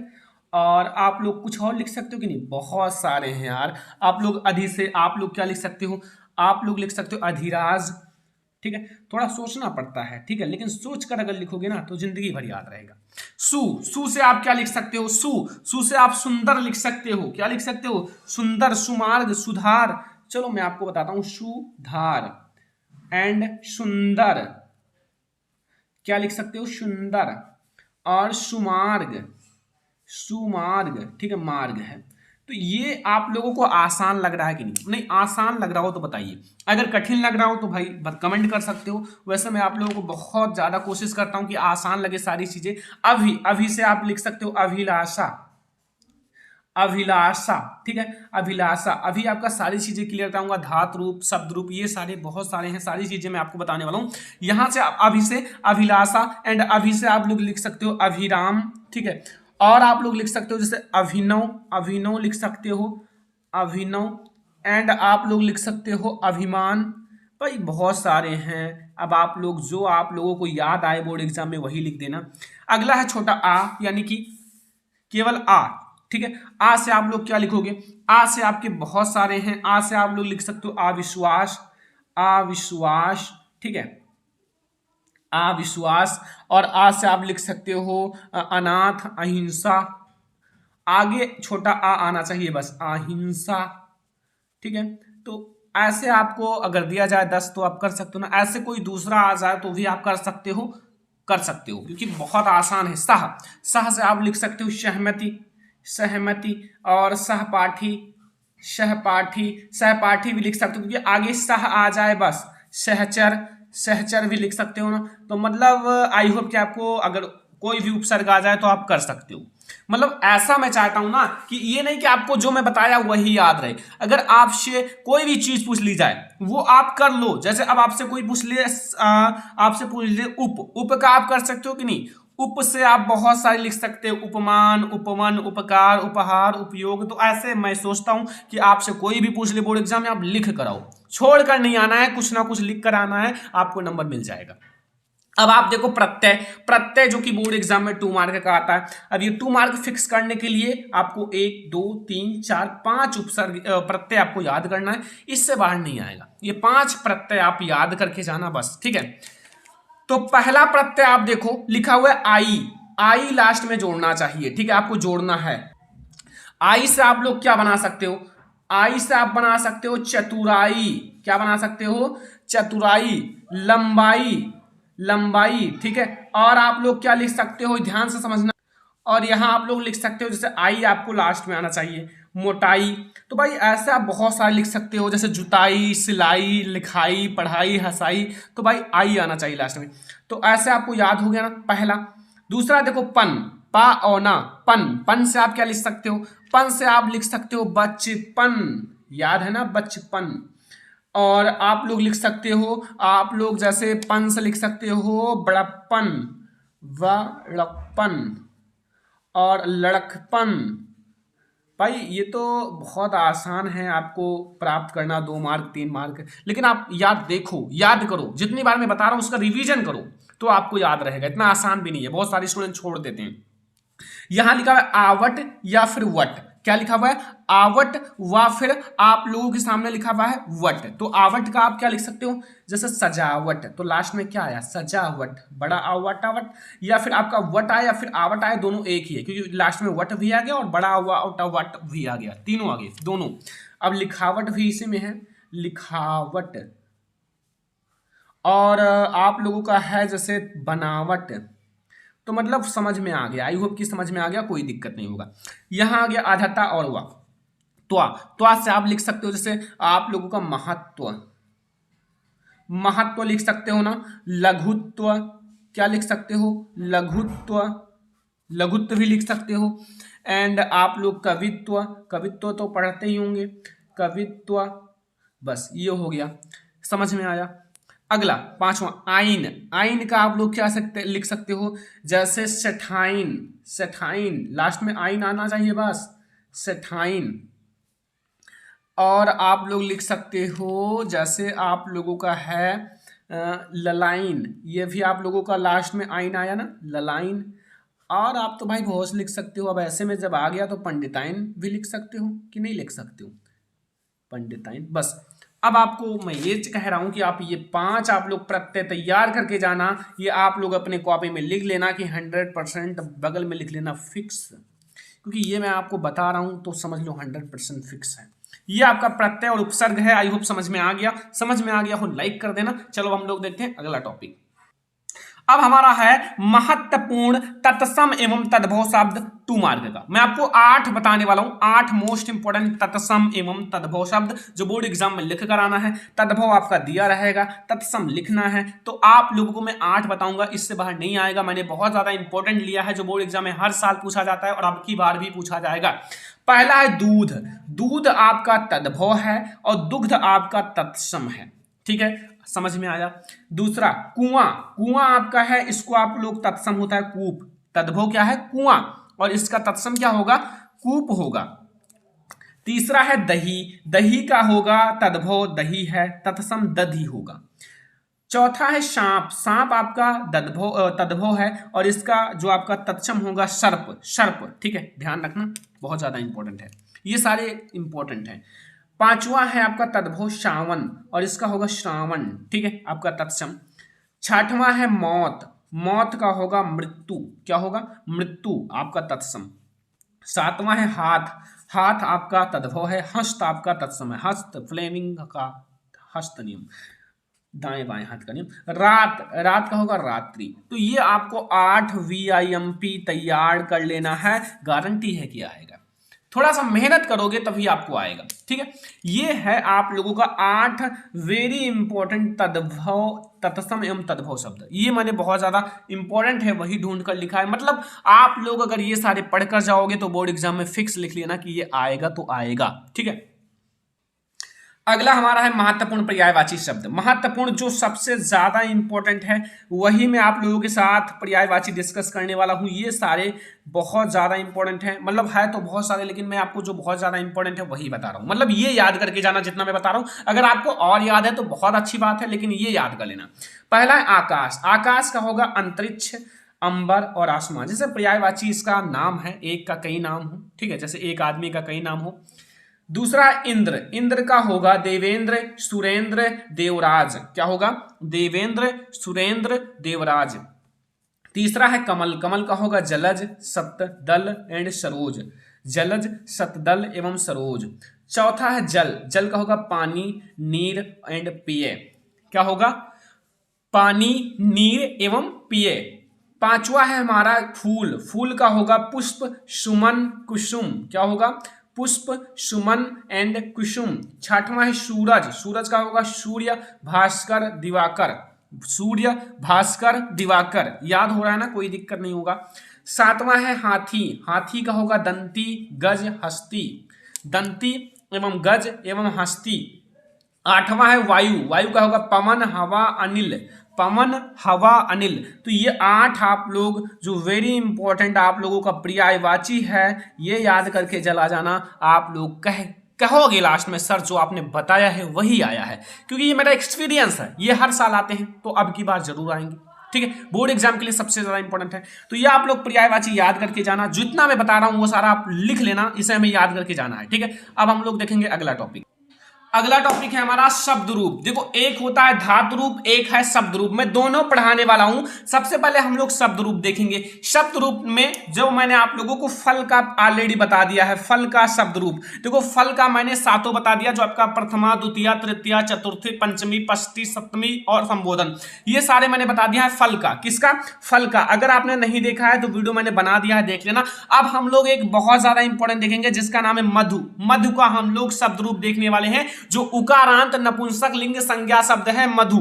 और आप लोग कुछ और लिख सकते हो कि नहीं, बहुत सारे हैं यार। आप लोग अधि से आप लोग क्या लिख सकते हो, आप लोग लिख सकते हो अधिराज, ठीक है। थोड़ा सोचना पड़ता है, ठीक है, लेकिन सोच कर अगर लिखोगे ना तो जिंदगी भर याद रहेगा। सु, सु से आप क्या लिख सकते हो, सु, सु से आप सुंदर लिख सकते हो। क्या लिख सकते हो, सुंदर, सुमार्ग, सुधार। चलो मैं आपको बताता हूं, सुधार एंड सुंदर, क्या लिख सकते हो, सुंदर। और सुमार्ग, सुमार्ग, ठीक है, मार्ग है। तो ये आप लोगों को आसान लग रहा है कि नहीं, नहीं आसान लग रहा हो तो बताइए, अगर कठिन लग रहा हो तो भाई कमेंट कर सकते हो। वैसे मैं आप लोगों को बहुत ज्यादा कोशिश करता हूं कि आसान लगे सारी चीजें। अभी, अभी से आप लिख सकते हो अभिलाषा, अभिलाषा, ठीक है, अभिलाषा। अभी आपका सारी चीजें क्लियर कराऊंगा, धातु रूप, शब्द रूप, ये सारे बहुत सारे हैं, सारी चीजें मैं आपको बताने वाला हूं। यहां से अभी से अभिलाषा एंड अभी से आप लोग लिख सकते हो अभिराम, ठीक है। और आप लोग लिख सकते हो जैसे अभिनव, अभिनव लिख सकते हो, अभिनव। एंड आप लोग लिख सकते हो अभिमान। भाई बहुत सारे हैं, अब आप लोग जो आप लोगों को याद आए बोर्ड एग्जाम में वही लिख देना। अगला है छोटा आ, यानी कि केवल आ, ठीक है। आ से आप लोग क्या लिखोगे, आ से आपके बहुत सारे हैं। आ से आप लोग लिख सकते हो अविश्वास, अविश्वास, ठीक है, अविश्वास। और आ से आप लिख सकते हो अनाथ, अहिंसा। आगे छोटा आ आना चाहिए बस, अहिंसा, ठीक है। तो ऐसे आपको अगर दिया जाए 10 तो आप कर सकते हो ना, ऐसे कोई दूसरा आ जाए तो भी आप कर सकते हो, कर सकते हो, क्योंकि बहुत आसान है। सह, सह से आप लिख सकते हो सहमति, सहमति। और सहपाठी, सहपाठी, सहपाठी भी लिख सकते हो, क्योंकि आगे सह आ जाए बस। सहचर, सहचर भी लिख सकते हो ना। तो मतलब आई होप कि आपको अगर कोई भी उपसर्ग आ जाए तो आप कर सकते हो। मतलब ऐसा मैं चाहता हूं ना कि ये नहीं कि आपको जो मैं बताया वही याद रहे। अगर आपसे कोई भी चीज पूछ ली जाए वो आप कर लो। जैसे अब आपसे कोई पूछ ले, आपसे पूछ ले उप, उप का आप कर सकते हो कि नहीं। उप से आप बहुत सारे लिख सकते हो, उपमान, उपमन, उपकार, उपहार, उपयोग। तो ऐसे मैं सोचता हूं कि आपसे कोई भी पूछ ले बोर्ड एग्जाम में, आप लिख कर आओ, छोड़ कर नहीं आना है, कुछ ना कुछ लिख कर आना है, आपको नंबर मिल जाएगा। अब आप देखो प्रत्यय, प्रत्यय जो कि बोर्ड एग्जाम में 2 मार्क का आता है। अब ये 2 मार्क फिक्स करने के लिए आपको 1 2 3 4 5 उपसर्ग प्रत्यय आपको याद करना है, इससे बाहर नहीं आएगा। ये 5 प्रत्यय आप याद करके जाना बस, ठीक है। तो पहला प्रत्यय आप देखो लिखा हुआ है आई, आई लास्ट में जोड़ना चाहिए, ठीक है, आपको जोड़ना है। आई से आप लोग क्या बना सकते हो, आई से आप बना सकते हो चतुराई। क्या बना सकते हो, चतुराई। लंबाई, लंबाई, ठीक है। और आप लोग क्या लिख सकते हो, ध्यान से समझना। और यहां आप लोग लिख सकते हो, जैसे आई आपको लास्ट में आना चाहिए, मोटाई। तो भाई ऐसे आप बहुत सारे लिख सकते हो, जैसे जुताई, सिलाई, लिखाई, पढ़ाई, हंसाई। तो भाई आई आना चाहिए लास्ट में। तो ऐसे आपको याद हो गया ना पहला। दूसरा देखो पन, पा औना, पन। पन से आप क्या लिख सकते हो? पन से आप लिख सकते हो बचपन, याद है ना, बचपन। और आप लोग लिख सकते हो, आप लोग जैसे पन से लिख सकते हो बड़प्पन, बड़प्पन और लड़कपन। भाई ये तो बहुत आसान है आपको प्राप्त करना, 2 मार्क 3 मार्क, लेकिन आप याद देखो, याद करो, जितनी बार मैं बता रहा हूं उसका रिवीजन करो तो आपको याद रहेगा। इतना आसान भी नहीं है, बहुत सारे स्टूडेंट छोड़ देते हैं। यहां लिखा हुआ है आवट या फिर वट। क्या लिखा हुआ है? आवट, व फिर आप लोगों के सामने लिखा हुआ है वट। तो आवट का आप क्या लिख सकते हो? जैसे सजावट, तो लास्ट में क्या आया? सजावट, बड़ा आवट आवट, या फिर आपका वट आया या फिर आवट आया, दोनों एक ही है क्योंकि लास्ट में वट भी आ गया और बड़ा वट भी आ गया, तीनों आ गए दोनों। अब लिखावट भी इसी में है, लिखावट। और आप लोगों का है जैसे बनावट। तो मतलब समझ में आ गया, आई होप कि समझ में आ गया, कोई दिक्कत नहीं होगा। यहां आ गया आधाता और वा, त्वा से आप लिख सकते हो जैसे आप लोगों का महत्व, महत्व लिख सकते हो ना। लघुत्व, क्या लिख सकते हो? लघुत्व, लघुत्व भी लिख सकते हो। एंड आप लोग कवित्व, कवित्व तो पढ़ते ही होंगे, कवित्व। बस ये हो गया, समझ में आया। अगला 5वां आइन। आइन का आप लोग क्या लिख सकते हो? जैसे सेठाइन, सेठाइन, लास्ट में आइन आना चाहिए बस, सेठाइन। और आप लोग लिख सकते हो जैसे आप लोगों का है ललाइन, ये भी आप लोगों का लास्ट में आइन आया ना, ललाइन। और आप तो भाई बहुत लिख सकते हो। अब ऐसे में जब आ गया तो पंडिताइन भी लिख सकते हो कि नहीं लिख सकते हो? पंडिताइन। बस अब आपको मैं ये कह रहा हूं कि आप ये 5 आप लोग प्रत्यय तैयार करके जाना। ये आप लोग अपने कॉपी में लिख लेना कि 100% बगल में लिख लेना फिक्स, क्योंकि ये मैं आपको बता रहा हूं तो समझ लो 100% फिक्स है। ये आपका प्रत्यय और उपसर्ग है। आई होप समझ में आ गया। समझ में आ गया हो लाइक कर देना। चलो हम लोग देखते हैं अगला टॉपिक। अब हमारा है महत्वपूर्ण तत्सम एवं तद्भव शब्द 2 मार्क का। मैं आपको 8 बताने वाला हूं, 8 मोस्ट इंपोर्टेंट तत्सम एवं तद्भव शब्द जो बोर्ड एग्जाम में लिख कर आना है। तद्भव आपका दिया रहेगा, तत्सम लिखना है। तो आप लोगों को मैं 8 बताऊंगा, इससे बाहर नहीं आएगा। मैंने बहुत ज्यादा इंपॉर्टेंट लिया है जो बोर्ड एग्जाम में हर साल पूछा जाता है और अब की बार भी पूछा जाएगा। पहला है दूध, दूध आपका तद्भव है और दुग्ध आपका तत्सम है। ठीक है, समझ में आया। दूसरा कुआं, कुआं आपका है, इसको आप लोग तत्सम होता है कूप, तद्भव क्या है? कुआं, और इसका तत्सम क्या होगा? कूप होगा। तीसरा है दही, दही का होगा तद्भव दही है, तत्सम दधी होगा। चौथा है सांप, सांप आपका तद्भव है और इसका जो आपका तत्सम होगा सर्प, सर्प। ठीक है, ध्यान रखना, बहुत ज्यादा इंपॉर्टेंट है, ये सारे इंपॉर्टेंट है। 5वां है आपका तद्भव श्रावण और इसका होगा श्रावण। ठीक है, आपका तत्सम। 6वां है मौत, मौत का होगा मृत्यु, क्या होगा? मृत्यु, आपका तत्सम। 7वां है हाथ, हाथ आपका तद्भव है, हस्त आपका तत्सम है, हस्त फ्लेमिंग का हस्त नियम, दाएं बाएं हाथ का नियम। रात, रात का होगा रात्रि। तो ये आपको 8 VIMP तैयार कर लेना है, गारंटी है कि आएगा। थोड़ा सा मेहनत करोगे तभी आपको आएगा। ठीक है, ये है आप लोगों का 8 वेरी इंपॉर्टेंट तद्भव, तत्सम एवं तद्भव शब्द। ये मैंने बहुत ज्यादा इंपॉर्टेंट है वही ढूंढ कर लिखा है। मतलब आप लोग अगर ये सारे पढ़कर जाओगे तो बोर्ड एग्जाम में फिक्स लिख लेना कि ये आएगा तो आएगा। ठीक है, अगला हमारा है महत्वपूर्ण पर्यायवाची शब्द। महत्वपूर्ण जो सबसे ज्यादा इंपॉर्टेंट है वही मैं आप लोगों के साथ पर्यायवाची डिस्कस करने वाला हूं। ये सारे बहुत ज्यादा इंपॉर्टेंट है, मतलब है तो बहुत सारे, लेकिन मैं आपको जो बहुत ज्यादा इंपॉर्टेंट है वही बता रहा हूं। मतलब ये याद करके जाना जितना मैं बता रहा हूं। अगर आपको और याद है तो बहुत अच्छी बात है, लेकिन ये याद कर लेना। पहला है आकाश, आकाश का होगा अंतरिक्ष, अंबर और आसमान। जैसे पर्यायवाची इसका नाम है, एक का कई नाम हो। ठीक है, जैसे एक आदमी का कई नाम हो। दूसरा इंद्र, इंद्र का होगा देवेंद्र, सुरेंद्र, देवराज। क्या होगा? देवेंद्र, सुरेंद्र, देवराज। तीसरा है कमल, कमल का होगा जलज, सतदल एंड सरोज, जलज, सतदल एवं सरोज। चौथा है जल, जल का होगा पानी, नीर एंड पेय। क्या होगा? पानी, नीर एवं पेय। 5वां है हमारा फूल, फूल का होगा पुष्प, सुमन, कुसुम। क्या होगा? पुष्प, सुमन एंड कुसुम। छठवां है सूरज, सूरज का होगा सूर्य, भास्कर, दिवाकर। सूर्य, भास्कर, दिवाकर, याद हो रहा है ना, कोई दिक्कत नहीं होगा। सातवां है हाथी, हाथी का होगा दंती, गज, हस्ती। दंती एवं गज एवं हस्ती। आठवां है वायु, वायु का होगा पवन, हवा, अनिल। पवन, हवा, अनिल। तो ये 8 आप लोग जो वेरी इंपॉर्टेंट आप लोगों का पर्यायवाची है, ये याद करके चला जाना। आप लोग कहोगे लास्ट में सर जो आपने बताया है वही आया है, क्योंकि ये मेरा एक्सपीरियंस है, ये हर साल आते हैं, तो अब की बार जरूर आएंगे। ठीक है, बोर्ड एग्जाम के लिए सबसे ज्यादा इंपॉर्टेंट है। तो ये आप लोग पर्यायवाची याद करके जाना, जितना मैं बता रहा हूं वो सारा आप लिख लेना, इसे हमें याद करके जाना है। ठीक है, अब हम लोग देखेंगे अगला टॉपिक। अगला टॉपिक है हमारा शब्द रूप। देखो, एक होता है धातु रूप, एक है शब्द रूप। मैं दोनों पढ़ाने वाला हूं। सबसे पहले हम लोग शब्द रूप देखेंगे। शब्द रूप में जो मैंने आप लोगों को फल का ऑलरेडी बता दिया है, फल का शब्द रूप। देखो, फल का मैंने 7 बता दिया, जो आपका प्रथमा, द्वितीय, तृतीय, चतुर्थी, पंचमी, षष्ठी, सप्तमी और संबोधन, ये सारे मैंने बता दिया है फल का। किसका? फल का। अगर आपने नहीं देखा है तो वीडियो मैंने बना दिया है, देख लेना। अब हम लोग एक बहुत ज्यादा इंपॉर्टेंट देखेंगे जिसका नाम है मधु। मधु का हम लोग शब्द रूप देखने वाले हैं, जो उकारांत नपुंसक लिंग संज्ञा शब्द है मधु।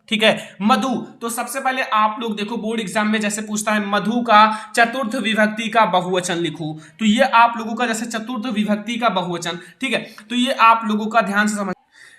ठीक है, मधु। तो सबसे पहले आप लोग देखो, बोर्ड एग्जाम में जैसे पूछता है मधु का चतुर्थ विभक्ति का बहुवचन लिखो, तो ये आप लोगों का जैसे चतुर्थ विभक्ति का बहुवचन, ठीक है, तो ये आप लोगों का ध्यान से समझ,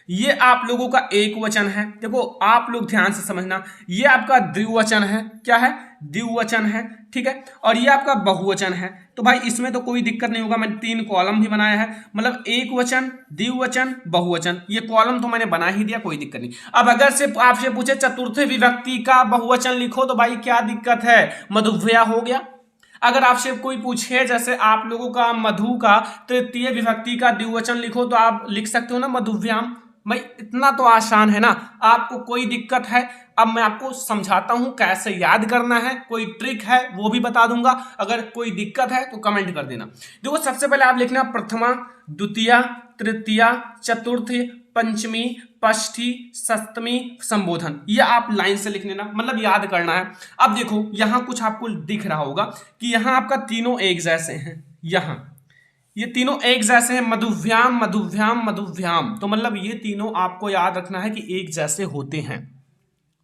ये आप लोगों का एक वचन है। देखो, आप लोग ध्यान से समझना, ये आपका द्विवचन है। क्या है? द्विवचन है। ठीक है, और ये आपका बहुवचन है। तो भाई इसमें तो कोई दिक्कत नहीं होगा, मैंने 3 कॉलम भी बनाया है, मतलब एक वचन, द्विवचन, बहुवचन, ये कॉलम तो मैंने बना ही दिया, कोई दिक्कत नहीं। अब अगर से आपसे पूछे चतुर्थ विभक्ति का बहुवचन लिखो, तो भाई क्या दिक्कत है? मधुव्या हो गया। अगर आपसे कोई पूछे जैसे आप लोगों का मधु का तृतीय विभक्ति का द्विवचन लिखो, तो आप लिख सकते हो ना मधुव्याम। भाई इतना तो आसान है ना, आपको कोई दिक्कत है? अब मैं आपको समझाता हूं कैसे याद करना है, कोई ट्रिक है वो भी बता दूंगा। अगर कोई दिक्कत है तो कमेंट कर देना। देखो, सबसे पहले आप लिखना प्रथमा, द्वितीय, तृतीय, चतुर्थी, पंचमी, षष्ठी, सप्तमी, संबोधन, ये आप लाइन से लिख लेना, मतलब याद करना है। अब देखो, यहां कुछ आपको दिख रहा होगा कि यहां आपका तीनों एक जैसे हैं, यहां ये तीनों एक जैसे हैं, मधुव्याम, मधुव्याम, मधुव्याम। तो मतलब ये तीनों आपको याद रखना है कि एक जैसे होते हैं।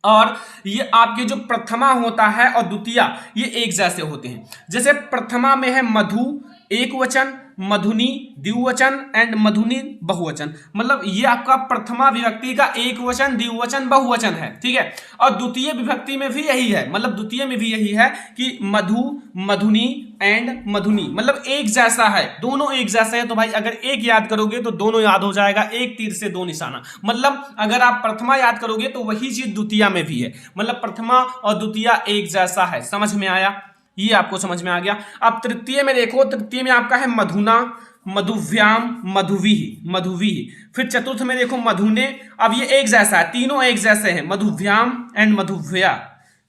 और ये आपके जो प्रथमा होता है और द्वितीय, ये एक जैसे होते हैं। जैसे प्रथमा में है मधु एक वचन, मधुनी द्विवचन एंड मधुनी बहुवचन, मतलब ये आपका प्रथमा विभक्ति का एक वचन, द्विवचन, बहुवचन है। ठीक है, और द्वितीय विभक्ति में भी यही है, मतलब द्वितीय में भी यही है कि मधु, मधुनी एंड मधुनी, मतलब एक जैसा है, दोनों एक जैसे हैं। तो भाई अगर एक याद करोगे तो दोनों याद हो जाएगा, एक तीर से दो निशाना। मतलब अगर आप प्रथमा याद करोगे तो वही चीज द्वितीय में भी है, मतलब प्रथमा और द्वितीय एक जैसा है। समझ में आया? ये आपको समझ में आ गया। अब तृतीय में देखो, तृतीय में आपका है मधुना, मधुव्याम, मधुवी, मधुवी। फिर चतुर्थ में देखो मधुने, अब ये एक जैसा है, तीनों एक जैसे हैं, मधुव्याम एंड मधुव्या।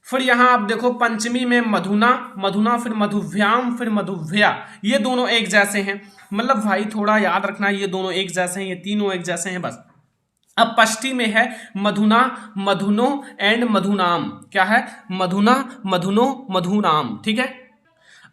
फिर यहां आप देखो पंचमी में मधुना, मधुना, फिर मधुव्याम, फिर मधुव्या, ये दोनों एक जैसे हैं। मतलब भाई थोड़ा याद रखना, ये दोनों एक जैसे हैं, ये तीनों एक जैसे हैं, बस। अब षष्ठी में है मधुना, मधुनो एंड मधुनाम। क्या है? मधुना, मधुनो, मधुनाम। ठीक है,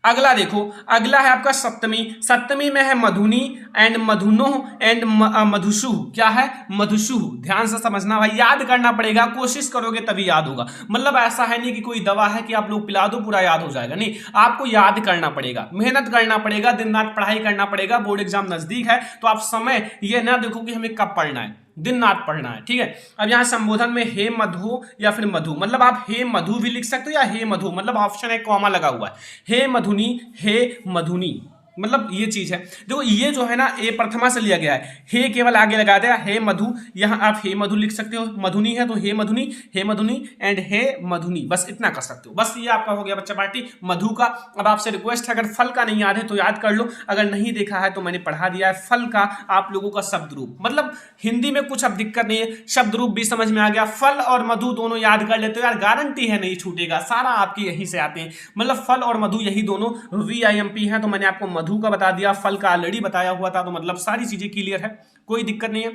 अगला देखो, अगला है आपका सप्तमी। सप्तमी में है मधुनी एंड मधुनो एंड मधुसु। क्या है? मधुसु। ध्यान से समझना भाई, याद करना पड़ेगा, कोशिश करोगे तभी याद होगा। मतलब ऐसा है नहीं कि कोई दवा है कि आप लोग पिला दो पूरा याद हो जाएगा, नहीं, आपको याद करना पड़ेगा, मेहनत करना पड़ेगा, दिन रात पढ़ाई करना पड़ेगा। बोर्ड एग्जाम नजदीक है तो आप समय ये ना देखो कि हमें कब पढ़ना है, दिन रात पढ़ना है। ठीक है, अब यहाँ संबोधन में हे मधु या फिर मधु, मतलब आप हे मधु भी लिख सकते हो या हे मधु, मतलब ऑप्शन है कॉमा लगा हुआ है, हे मधुनी, हे मधुनी, मतलब ये चीज है। देखो ये जो है ना, ये प्रथमा से लिया गया है, हे केवल आगे लगा दिया, हे मधु, यहाँ आप हे मधु लिख सकते हो, मधुनी है तो हे मधुनी, हे मधुनी एंड हे मधुनी, बस इतना कर सकते हो। बस ये आपका हो गया बच्चा पार्टी मधु का। अब आपसे रिक्वेस्ट है, अगर फल का नहीं याद है तो याद कर लो, अगर नहीं देखा है तो मैंने पढ़ा दिया है फल का आप लोगों का शब्द रूप। मतलब हिंदी में कुछ अब दिक्कत नहीं है, शब्द रूप भी समझ में आ गया, फल और मधु दोनों याद कर लेते हो यार, गारंटी है नहीं छूटेगा, सारा आपके यहीं से आते हैं। मतलब फल और मधु यही दोनों VIMP हैं। तो मैंने आपको मधु का बता दिया, फल का ऑलरेडी बताया हुआ था, तो मतलब सारी चीजें क्लियर है, कोई दिक्कत नहीं है।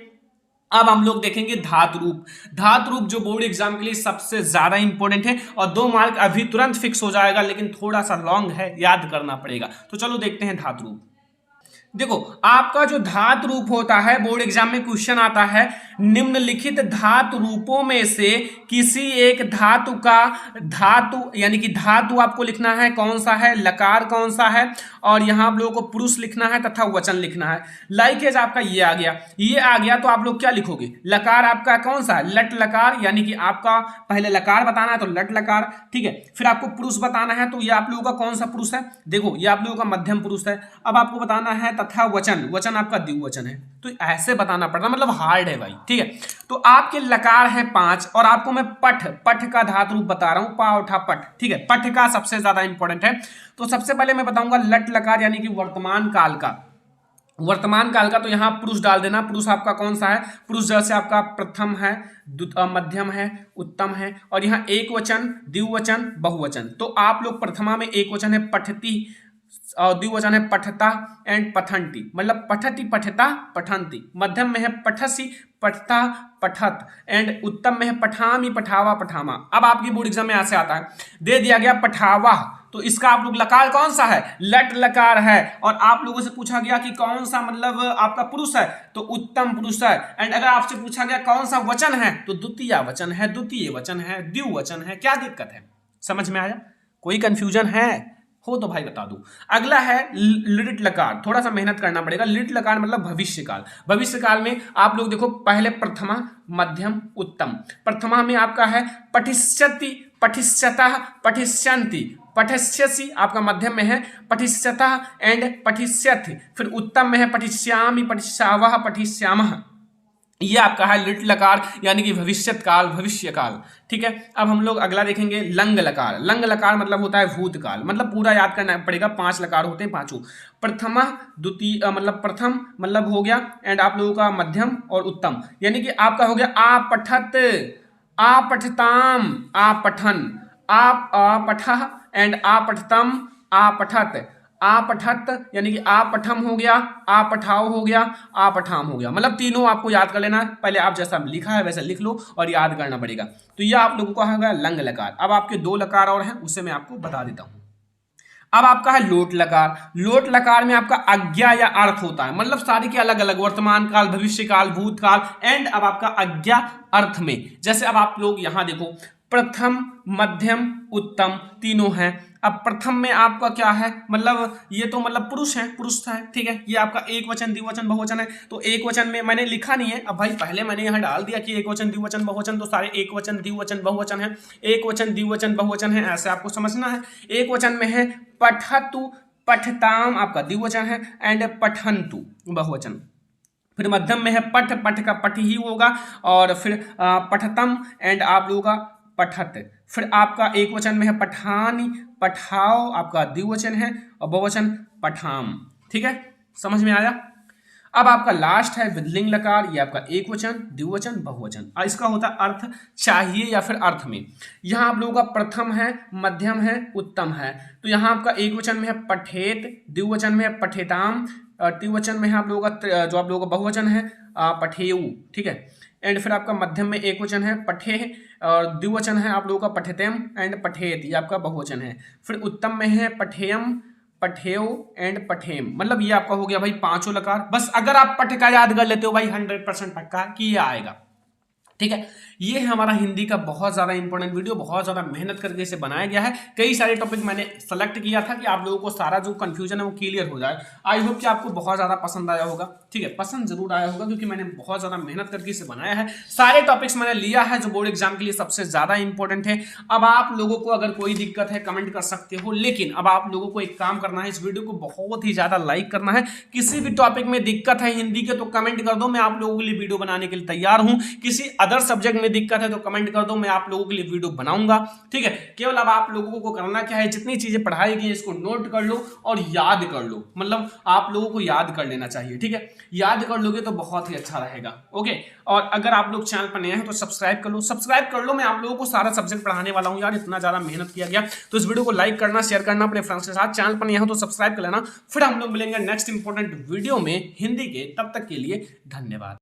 अब हम लोग देखेंगे धातु रूप। धातु रूप जो बोर्ड एग्जाम के लिए सबसे ज्यादा इंपॉर्टेंट है और 2 मार्क अभी तुरंत फिक्स हो जाएगा, लेकिन थोड़ा सा लॉन्ग है, याद करना पड़ेगा। तो चलो देखते हैं धातु रूप। देखो, आपका जो धातु रूप होता है, बोर्ड एग्जाम में क्वेश्चन आता है, निम्नलिखित धातु रूपों में से किसी एक धातु का धातु यानी कि धातु आपको लिखना है, कौन सा है, लकार कौन सा है, और यहां आप लोगों को पुरुष लिखना है तथा वचन लिखना है। लाइकेज आपका ये आ गया, ये आ गया तो आप लोग क्या लिखोगे, लकार आपका कौन सा है, लट लकार, यानी कि आपका पहले लकार बताना है तो लट लकार, ठीक है। फिर आपको पुरुष बताना है तो ये आप लोगों का कौन सा पुरुष है, देखो ये आप लोगों का मध्यम पुरुष है। अब आपको बताना है तथा वचन, वचन आपका द्विवचन है, तो ऐसे बताना पड़ता, मतलब हार्ड है भाई, ठीक है। तो आपके लकार है 5 और आपको मैं पठ, पठ का धातु रूप बता रहा हूं, पा उठा पठ, ठीक है, पठ का सबसे ज्यादा इंपॉर्टेंट है। तो सबसे पहले मैं बताऊंगा लट लकार यानी कि वर्तमान काल का, वर्तमान काल का, तो यहां पुरुष डाल देना। पुरुष आपका कौन सा है, पुरुष जैसे आपका प्रथम है, मध्यम है, उत्तम है, और यहाँ एक वचन, द्विवचन, बहुवचन। तो आप लोग प्रथमा में एक वचन है पठती और द्विवचन है पठता एंड पठंती, मतलब पठती पठता पठंती। मध्यम में है पठसी पठता पठत एंड उत्तम में है पठामी पठावा पठामा। अब आपकी बोर्ड एग्जाम में ऐसे आता है, दे दिया गया पठावा, तो इसका आप लोग लकार कौन सा है, लट लकार है। और आप लोगों से पूछा गया कि कौन सा मतलब आपका पुरुष है, तो उत्तम पुरुष है। एंड अगर आपसे पूछा गया कौन सा वचन है, तो द्वितीय वचन है, द्वितीय वचन है, द्विवचन है। क्या दिक्कत है, समझ में आया, कोई कंफ्यूजन है हो तो भाई बता दूं। अगला है लिट लकार, थोड़ा सा मेहनत करना पड़ेगा। लिट लकार मतलब भविष्य काल। भविष्य काल में आप लोग देखो, पहले प्रथमा, मध्यम, उत्तम। प्रथमा में आपका है पठिष्यति, पठिष्यतः, पठिष्यन्ति, पठिष्यसि, आपका मध्यम में है पठिष्यतः एंड पठिष्यति। फिर उत्तम में है पठिष्यामि, पठिष्यावः, पठिष्यामः। ये आपका है लिट लकार यानी कि भविष्यत काल, भविष्य काल, ठीक है। अब हम लोग अगला देखेंगे लंग लकार। लंग लकार मतलब होता है भूतकाल, मतलब पूरा याद करना पड़ेगा, 5 लकार होते हैं, पांचों। प्रथमा, द्वितीय मतलब प्रथम मतलब हो गया, एंड आप लोगों का मध्यम और उत्तम, यानी कि आपका हो गया आपठत, आपठताम, आपठन, आपठः एंड आपठतम, आपठत, आपठत यानी कि आपठम हो गया, आपठाओ हो गया, आपठाम हो गया। मतलब तीनों आपको याद कर लेना, पहले आप जैसा लिखा है वैसा लिख लो और याद करना पड़ेगा। तो यह आप लोगों का हो गया लंग लकार। अब आपके 2 लकार और हैं, उसे मैं आपको बता देता हूं। अब आपका है लोट लकार। लोट लकार में आपका आज्ञा या अर्थ होता है, मतलब सारे के अलग अलग, वर्तमान काल, भविष्य काल, भूतकाल एंड अब आपका आज्ञा अर्थ में। जैसे अब आप लोग यहां देखो, प्रथम, मध्यम, उत्तम तीनों हैं। अब प्रथम में आपका क्या है, मतलब ये तो मतलब पुरुष है, पुरुष है, ठीक है। ये आपका एक वचन, द्विवचन, बहुवचन है। तो एक वचन में मैंने लिखा नहीं है, अब भाई पहले मैंने यहाँ डाल दिया कि एक वचन, द्विवचन, बहुवचन, तो सारे एक वचन, द्विवचन, बहुवचन है। एक वचन, द्विवचन, बहुवचन है, ऐसे आपको समझना है। एक वचन में है पठतु, पठताम आपका द्विवचन है, एंड पठंतु बहुवचन। फिर मध्यम में है पठ, पठ का पठ ही होगा, और फिर पठतम एंड आप लोगों का पठत। फिर आपका एक वचन में है पठानी, पठाओ आपका द्विवचन है, और बहुवचन पठाम, ठीक है, समझ में आया। अब आपका लास्ट है विधिलिंग लकार। ये आपका एक वचन, द्विवचन, बहुवचन, और इसका होता है अर्थ चाहिए या फिर अर्थ में। यहाँ आप लोगों का प्रथम है, मध्यम है, उत्तम है। तो यहाँ आपका एक वचन में है पठेत, द्विवचन में है पठेताम, द्विवचन में है आप लोगों का, जो आप लोगों का बहुवचन है पठेऊ, ठीक है। एंड फिर आपका मध्यम में एक वचन है पठे, और द्विवचन है आप लोगों का पठेतेम एंड पठेत, ये आपका बहुवचन है। फिर उत्तम में है पठेयम, पठेयो एंड पठेम, मतलब ये आपका हो गया भाई 5 लकार। बस अगर आप पठ का याद कर लेते हो भाई 100% पक्का कि ये आएगा, ठीक है। ये है हमारा हिंदी का बहुत ज़्यादा इंपॉर्टेंट वीडियो, बहुत ज़्यादा मेहनत करके इसे बनाया गया है। कई सारे टॉपिक मैंने सेलेक्ट किया था कि आप लोगों को सारा जो कंफ्यूजन है वो क्लियर हो जाए। आई होप कि आपको बहुत ज़्यादा पसंद आया होगा, ठीक है, पसंद जरूर आया होगा, क्योंकि मैंने बहुत ज़्यादा मेहनत करके इसे बनाया है। सारे टॉपिक्स मैंने लिया है जो बोर्ड एग्जाम के लिए सबसे ज़्यादा इंपॉर्टेंट है। अब आप लोगों को अगर कोई दिक्कत है कमेंट कर सकते हो, लेकिन अब आप लोगों को एक काम करना है, इस वीडियो को बहुत ही ज़्यादा लाइक करना है। किसी भी टॉपिक में दिक्कत है हिंदी के तो कमेंट कर दो, मैं आप लोगों के लिए वीडियो बनाने के लिए तैयार हूँ। किसी अदर सब्जेक्ट में दिक्कत है तो कमेंट कर दो, मैं आप लोगों के लिए वीडियो बनाऊंगा, ठीक है। केवल अब आप लोगों को करना क्या है, जितनी चीजें पढ़ाई गई इसको नोट कर लो और याद कर लो, मतलब आप लोगों को याद कर लेना चाहिए, ठीक है। याद कर लोगे तो बहुत ही अच्छा रहेगा, ओके। और अगर आप लोग चैनल पर नए हैं तो सब्सक्राइब कर लो, सब्सक्राइब कर लो। मैं आप लोगों को सारा सब्जेक्ट पढ़ाने वाला हूं यार, इतना ज्यादा मेहनत किया गया, तो इस वीडियो को लाइक करना, शेयर करना अपने फ्रेंड्स के साथ। चैनल पर नए हो तो सब्सक्राइब कर लेना। फिर हम लोग मिलेंगे नेक्स्ट इंपॉर्टेंट वीडियो में हिंदी के, तब तक के लिए धन्यवाद।